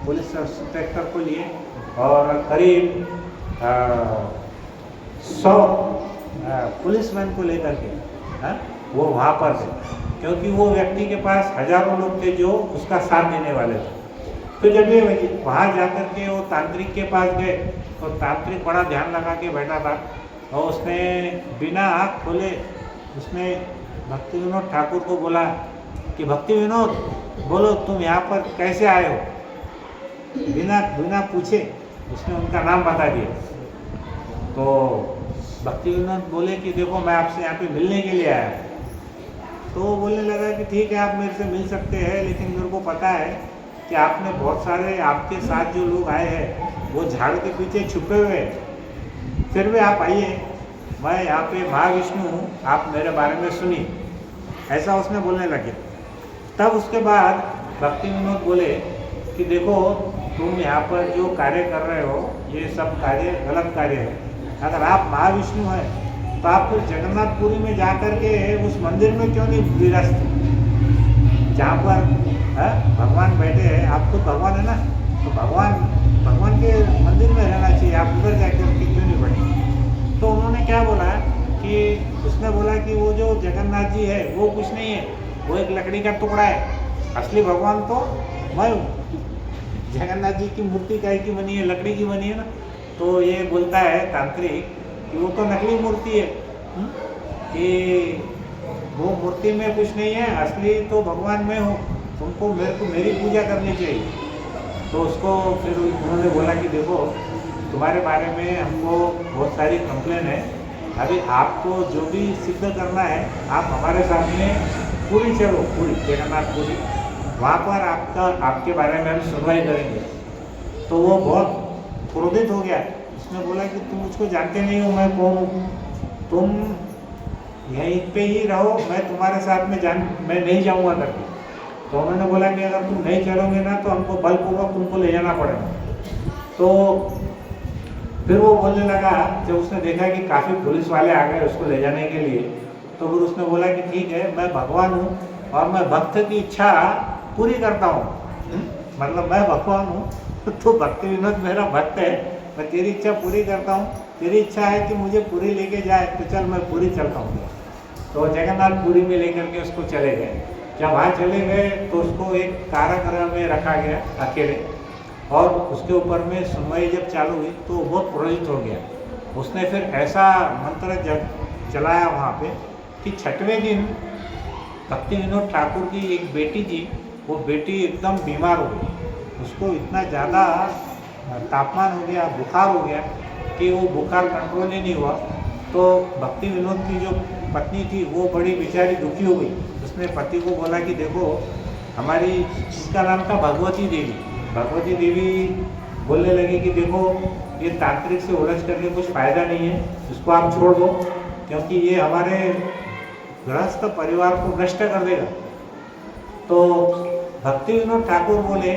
पुलिस इंस्पेक्टर को लिए और करीब 100 पुलिसमैन को लेकर के वो वहाँ पर थे, क्योंकि वो व्यक्ति के पास हजारों लोग थे जो उसका साथ देने वाले थे। तो जब ये वहाँ जाकर के वो तांत्रिक के पास गए तो तांत्रिक बड़ा ध्यान लगा के बैठा था, और उसने बिना आँख खोले उसने भक्ति विनोद ठाकुर को बोला कि भक्ति विनोद बोलो तुम यहाँ पर कैसे आए हो। बिना पूछे उसने उनका नाम बता दिया। तो भक्ति विनोद बोले कि देखो मैं आपसे यहाँ पे मिलने के लिए आया। तो वो बोलने लगा कि ठीक है आप मेरे से मिल सकते हैं, लेकिन मेरे को पता है कि आपने बहुत सारे आपके साथ जो लोग आए हैं वो झाड़ के पीछे छुपे हुए हैं, फिर भी आप आइए, मैं यहाँ पे महाविष्णु हूँ, आप मेरे बारे में सुनिए, ऐसा उसने बोलने लगे। तब उसके बाद भक्ति विनोद बोले कि देखो तुम यहाँ पर जो कार्य कर रहे हो ये सब कार्य गलत कार्य है। अगर आप महाविष्णु हैं तो आप फिर जगन्नाथपुरी में जा कर के उस मंदिर में क्यों नहीं विराजते, जहाँ पर भगवान बैठे हैं। आप तो भगवान है ना, तो भगवान के मंदिर में रहना चाहिए, आप उधर जाकर के क्यों नहीं बैठे। तो उन्होंने क्या बोला कि उसने बोला कि वो जो जगन्नाथ जी है वो कुछ नहीं है, वो एक लकड़ी का टुकड़ा है, असली भगवान तो मैं हूँ। जगन्नाथ जी की मूर्ति काय की बनी है, लकड़ी की बनी है ना। तो ये बोलता है तांत्रिक कि वो तो नकली मूर्ति है, कि वो मूर्ति में कुछ नहीं है, असली तो भगवान मैं हूँ, तुमको मेरी पूजा करनी चाहिए। तो उसको फिर उन्होंने बोला कि देखो तुम्हारे बारे में हमको बहुत सारी कंप्लेन है, अभी आपको जो भी सिद्ध करना है आप हमारे सामने पूरी चलो, पूरी जगन्नाथपुरी, वहाँ पर आपके बारे में हम सुनवाई करेंगे। तो वो बहुत क्रोधित हो गया। उसने बोला कि तुम मुझको जानते नहीं हो, मैं कौन हूँ, तुम यहीं पे ही रहो, मैं तुम्हारे साथ में मैं नहीं जाऊँगा करके। तो उन्होंने बोला कि अगर तुम नहीं चलोगे ना तो हमको बलपूर्वक तुमको ले जाना पड़ेगा। तो फिर वो बोलने लगा, जब उसने देखा कि काफ़ी पुलिस वाले आ गए उसको ले जाने के लिए, तो फिर उसने बोला कि ठीक है मैं भगवान हूँ और मैं भक्त की इच्छा पूरी करता हूँ, मतलब मैं भगवान हूँ तो भक्ति विनोद मेरा भक्त है, मैं तेरी इच्छा पूरी करता हूँ, तेरी इच्छा है कि मुझे पूरी लेके जाए तो चल मैं पूरी चलता हूँ। तो जगन्नाथपुरी में लेकर के उसको चले गए। जब वहाँ चले गए तो उसको एक कारागृह में रखा गया अकेले, और उसके ऊपर में सुनवाई जब चालू हुई तो बहुत क्रोधित हो गया। उसने फिर ऐसा मंत्र जब चलाया वहाँ पे कि 6वें दिन भक्ति विनोद ठाकुर की एक बेटी थी, वो बेटी एकदम बीमार हो गई, उसको इतना ज़्यादा तापमान हो गया, बुखार हो गया कि वो बुखार कंट्रोल ही नहीं हुआ। तो भक्ति विनोद की जो पत्नी थी वो बड़ी बेचारी दुखी हो गई। उसने पति को बोला कि देखो हमारी, इसका नाम था भगवती देवी, भगवती देवी बोलने लगी कि देखो ये तांत्रिक से उलझ करके कुछ फ़ायदा नहीं है, इसको आप छोड़ दो, क्योंकि ये हमारे गृहस्थ परिवार को नष्ट कर देगा। तो भक्ति विनोद ठाकुर बोले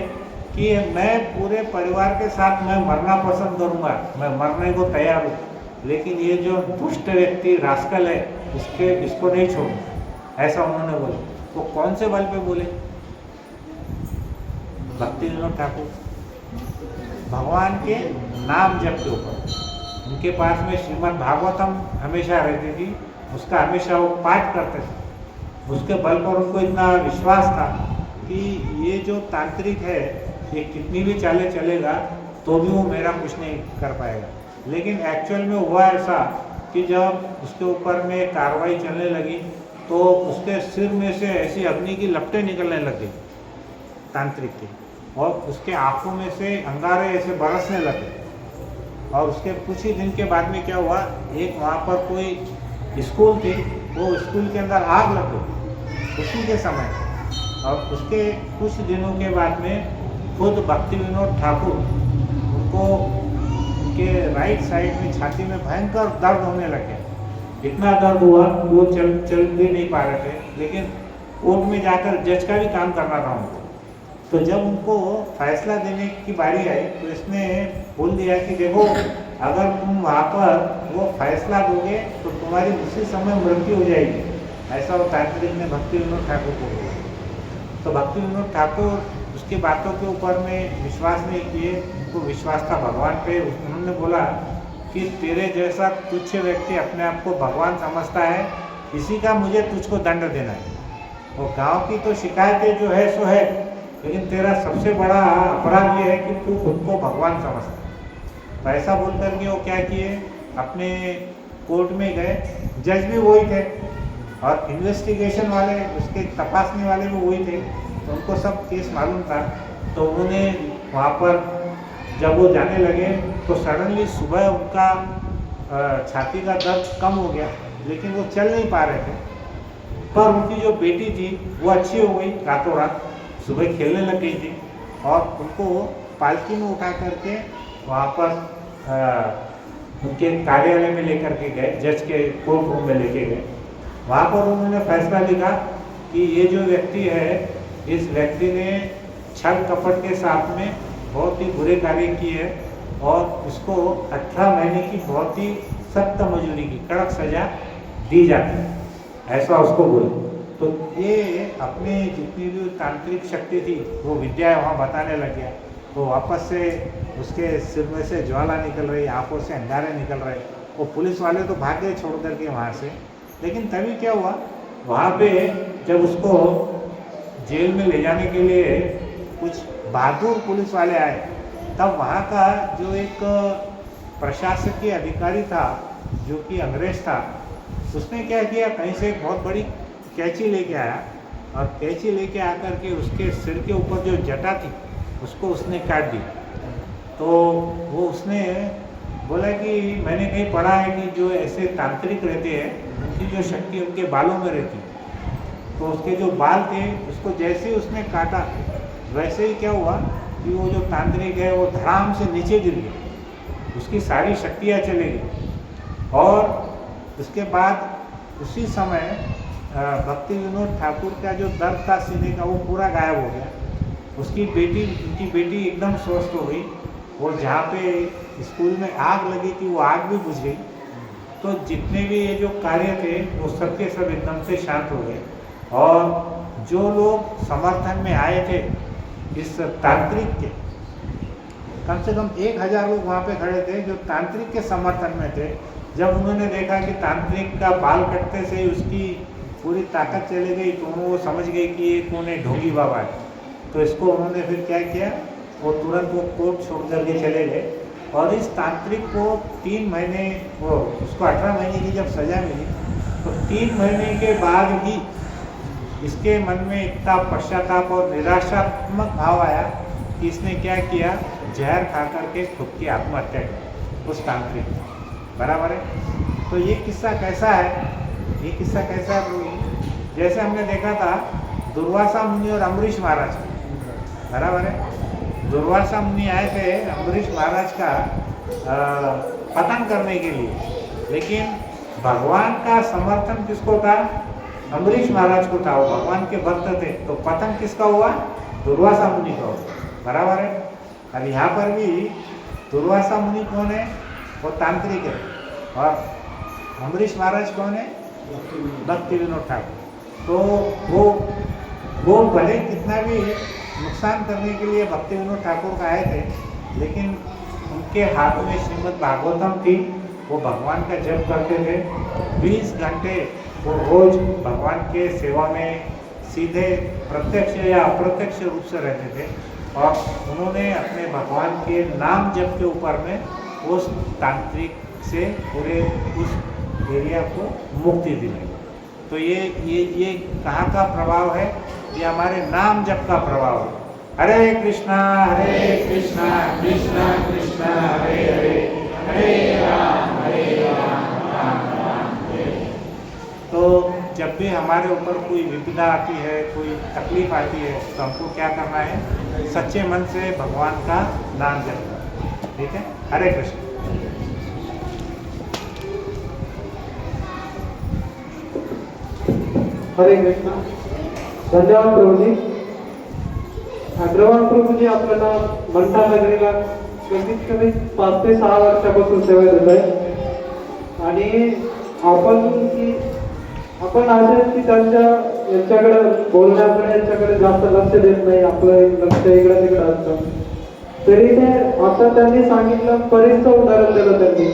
कि मैं पूरे परिवार के साथ मैं मरना पसंद करूँगा, मैं मरने को तैयार हूँ, लेकिन ये जो दुष्ट व्यक्ति रास्कल है इसको नहीं छोड़ूंगा, ऐसा उन्होंने बोला। तो कौन से बल पे बोले? भक्ति विनोद ठाकुर भगवान के नाम जप के ऊपर। उनके पास में श्रीमद् भागवतम हमेशा रहती थी, उसका हमेशा वो पाठ करते थे। उसके बल पर उनको इतना विश्वास था कि ये जो तांत्रिक है ये कितनी भी चालें चलेगा तो भी वो मेरा कुछ नहीं कर पाएगा। लेकिन एक्चुअल में हुआ ऐसा कि जब उसके ऊपर में कार्रवाई चलने लगी तो उसके सिर में से ऐसी अग्नि की लपटें निकलने लग गई तांत्रिक की, और उसके आंखों में से अंगारे ऐसे बरसने लगे। और उसके कुछ ही दिन के बाद में क्या हुआ, एक वहाँ पर कोई स्कूल थी, वो स्कूल के अंदर आग लग गई उसी के समय। और उसके कुछ दिनों के बाद में खुद भक्ति विनोद ठाकुर, उनको उनके राइट साइड में छाती में भयंकर दर्द होने लगे। इतना दर्द हुआ कि वो चल भी नहीं पा रहे थे, लेकिन कोर्ट में जाकर जज का भी काम करना था उनको। तो जब उनको फैसला देने की बारी आई तो इसने बोल दिया कि देखो, अगर तुम वहाँ पर वो फैसला दोगे तो तुम्हारी उसी समय मृत्यु हो जाएगी। ऐसा वो तांत्रिक ने भक्ति विनोद ठाकुर को बोला। तो भक्ति विनोद ठाकुर उसकी बातों के ऊपर में विश्वास नहीं किए, उनको विश्वास था भगवान पे। उन्होंने बोला कि तेरे जैसा तुच्छ व्यक्ति अपने आप को भगवान समझता है, इसी का मुझे तुझको दंड देना है। और गांव की तो शिकायतें जो है सो है, लेकिन तेरा सबसे बड़ा अपराध ये है कि तू खुद को भगवान समझता है। तो ऐसा बोल करके वो क्या किए, अपने कोर्ट में गए। जज भी वही थे और इन्वेस्टिगेशन वाले, उसके तपासने वाले भी वही थे, तो उनको सब केस मालूम था। तो उन्होंने वहाँ पर जब वो जाने लगे तो सडनली सुबह उनका छाती का दर्द कम हो गया, लेकिन वो चल नहीं पा रहे थे। पर उनकी जो बेटी थी वो अच्छी हो गई रातों रात, सुबह खेलने लग गई थी। और उनको पालकी में उठा करके वहाँ पर उनके कार्यालय में लेकर के गए, जज के कोर्ट रूम में लेके गए। वहाँ पर उन्होंने फैसला लिखा कि ये जो व्यक्ति है, इस व्यक्ति ने छल कपट के साथ में बहुत ही बुरे कार्य किए हैं और इसको 18 महीने की बहुत ही सख्त मजूरी की कड़क सजा दी जाती है, ऐसा उसको बोले। तो ये अपनी जितनी भी तांत्रिक शक्ति थी वो विद्या वहाँ बताने लग गया। तो वापस से उसके सिर में से ज्वाला निकल रही, आंखों से अंगारे निकल रहे। वो पुलिस वाले तो भाग गए छोड़ करके वहाँ से। लेकिन तभी क्या हुआ, वहाँ पे जब उसको जेल में ले जाने के लिए कुछ बहादुर पुलिस वाले आए, तब वहाँ का जो एक प्रशासकीय अधिकारी था जो कि अंग्रेज था, उसने क्या किया, कहीं से एक बहुत बड़ी कैंची लेके आया और कैंची लेके आकर के उसके सिर के ऊपर जो जटा थी उसको उसने काट दी। तो वो उसने बोला कि मैंने कहीं पढ़ा है कि जो ऐसे तांत्रिक रहते हैं उनकी जो शक्ति उनके बालों में रहती है। तो उसके जो बाल थे उसको जैसे ही उसने काटा, वैसे ही क्या हुआ कि वो जो तांत्रिक है वो धड़ाम से नीचे गिर गया, उसकी सारी शक्तियाँ चली गई। और उसके बाद उसी समय भक्ति विनोद ठाकुर का जो दर्द था सीने का वो पूरा गायब हो गया। उनकी बेटी एकदम स्वस्थ हो गई। वो जहाँ पे स्कूल में आग लगी थी वो आग भी बुझ गई। तो जितने भी ये जो कार्य थे वो सब के सब एकदम से शांत हो गए। और जो लोग समर्थन में आए थे इस तांत्रिक के, कम से कम 1000 लोग वहाँ पे खड़े थे जो तांत्रिक के समर्थन में थे। जब उन्होंने देखा कि तांत्रिक का बाल कटते से ही उसकी पूरी ताकत चली गई, तो वो समझ गए कि ये कौन है, ढोंगी बाबा है। तो इसको उन्होंने फिर क्या किया, वो तुरंत वो कोर्ट छोड़ करके चले गए। और इस तांत्रिक को 3 महीने, वो उसको 18 महीने की जब सज़ा मिली तो 3 महीने के बाद ही इसके मन में इतना पश्चाताप और निराशात्मक भाव आया कि इसने क्या किया, जहर खा करके खुद की आत्महत्या की, उस तांत्रिक ने। बराबर है। तो ये किस्सा कैसा है, ये किस्सा कैसा है, तो जैसे हमने देखा था दुर्वासा मुनि और अम्बरीश महाराज, बराबर है। दुर्वासा मुनि आए थे अम्बरीश महाराज का पतन करने के लिए, लेकिन भगवान का समर्थन किसको था, अम्बरीश महाराज को था, वो भगवान के भक्त थे। तो पतन किसका हुआ, दुर्वासा मुनि का हुआ, बराबर है। अब यहाँ पर भी दुर्वासा मुनि कौन है, वो तांत्रिक है, और अम्बरीश महाराज कौन है, भक्ति विनोद ठाकुर। तो वो भले कितना भी नुकसान करने के लिए भक्ति विनोद ठाकुर का आए थे, लेकिन उनके हाथ में श्रीमद् भागवतम थी, वो भगवान का जप करते थे। 20 घंटे वो रोज भगवान के सेवा में सीधे प्रत्यक्ष या अप्रत्यक्ष रूप से रहते थे। और उन्होंने अपने भगवान के नाम जप के ऊपर में उस तांत्रिक से पूरे उस एरिया को मुक्ति दिलाई। तो ये कहाँ का प्रभाव है? ये हमारे नाम जप का प्रभाव है। हरे कृष्णा कृष्णा कृष्णा हरे हरे, हरे राम राम राम हरे। तो जब भी हमारे ऊपर कोई विपदा आती है, कोई तकलीफ आती है, तो हमको क्या करना है? सच्चे मन से भगवान का नाम जपना। ठीक है, हरे कृष्ण। हरे कृष्णा। धन्यवाद प्रभूजी। अग्रवाल प्रभूजी आपल्याला मंठा नगरीला कमीत कमी 5 ते 6 वर्षापासून सेवा देत आहे आणि आपण असे की त्यांच्या यांच्याकडे बोलण्याकडे यांच्याकडे जास्त लक्ष देत नाही, आपलं लक्ष इकडे तिकडे असतं. तरी ते आता त्यांनी सांगितलं, परीचं उदाहरण दिलं त्यांनी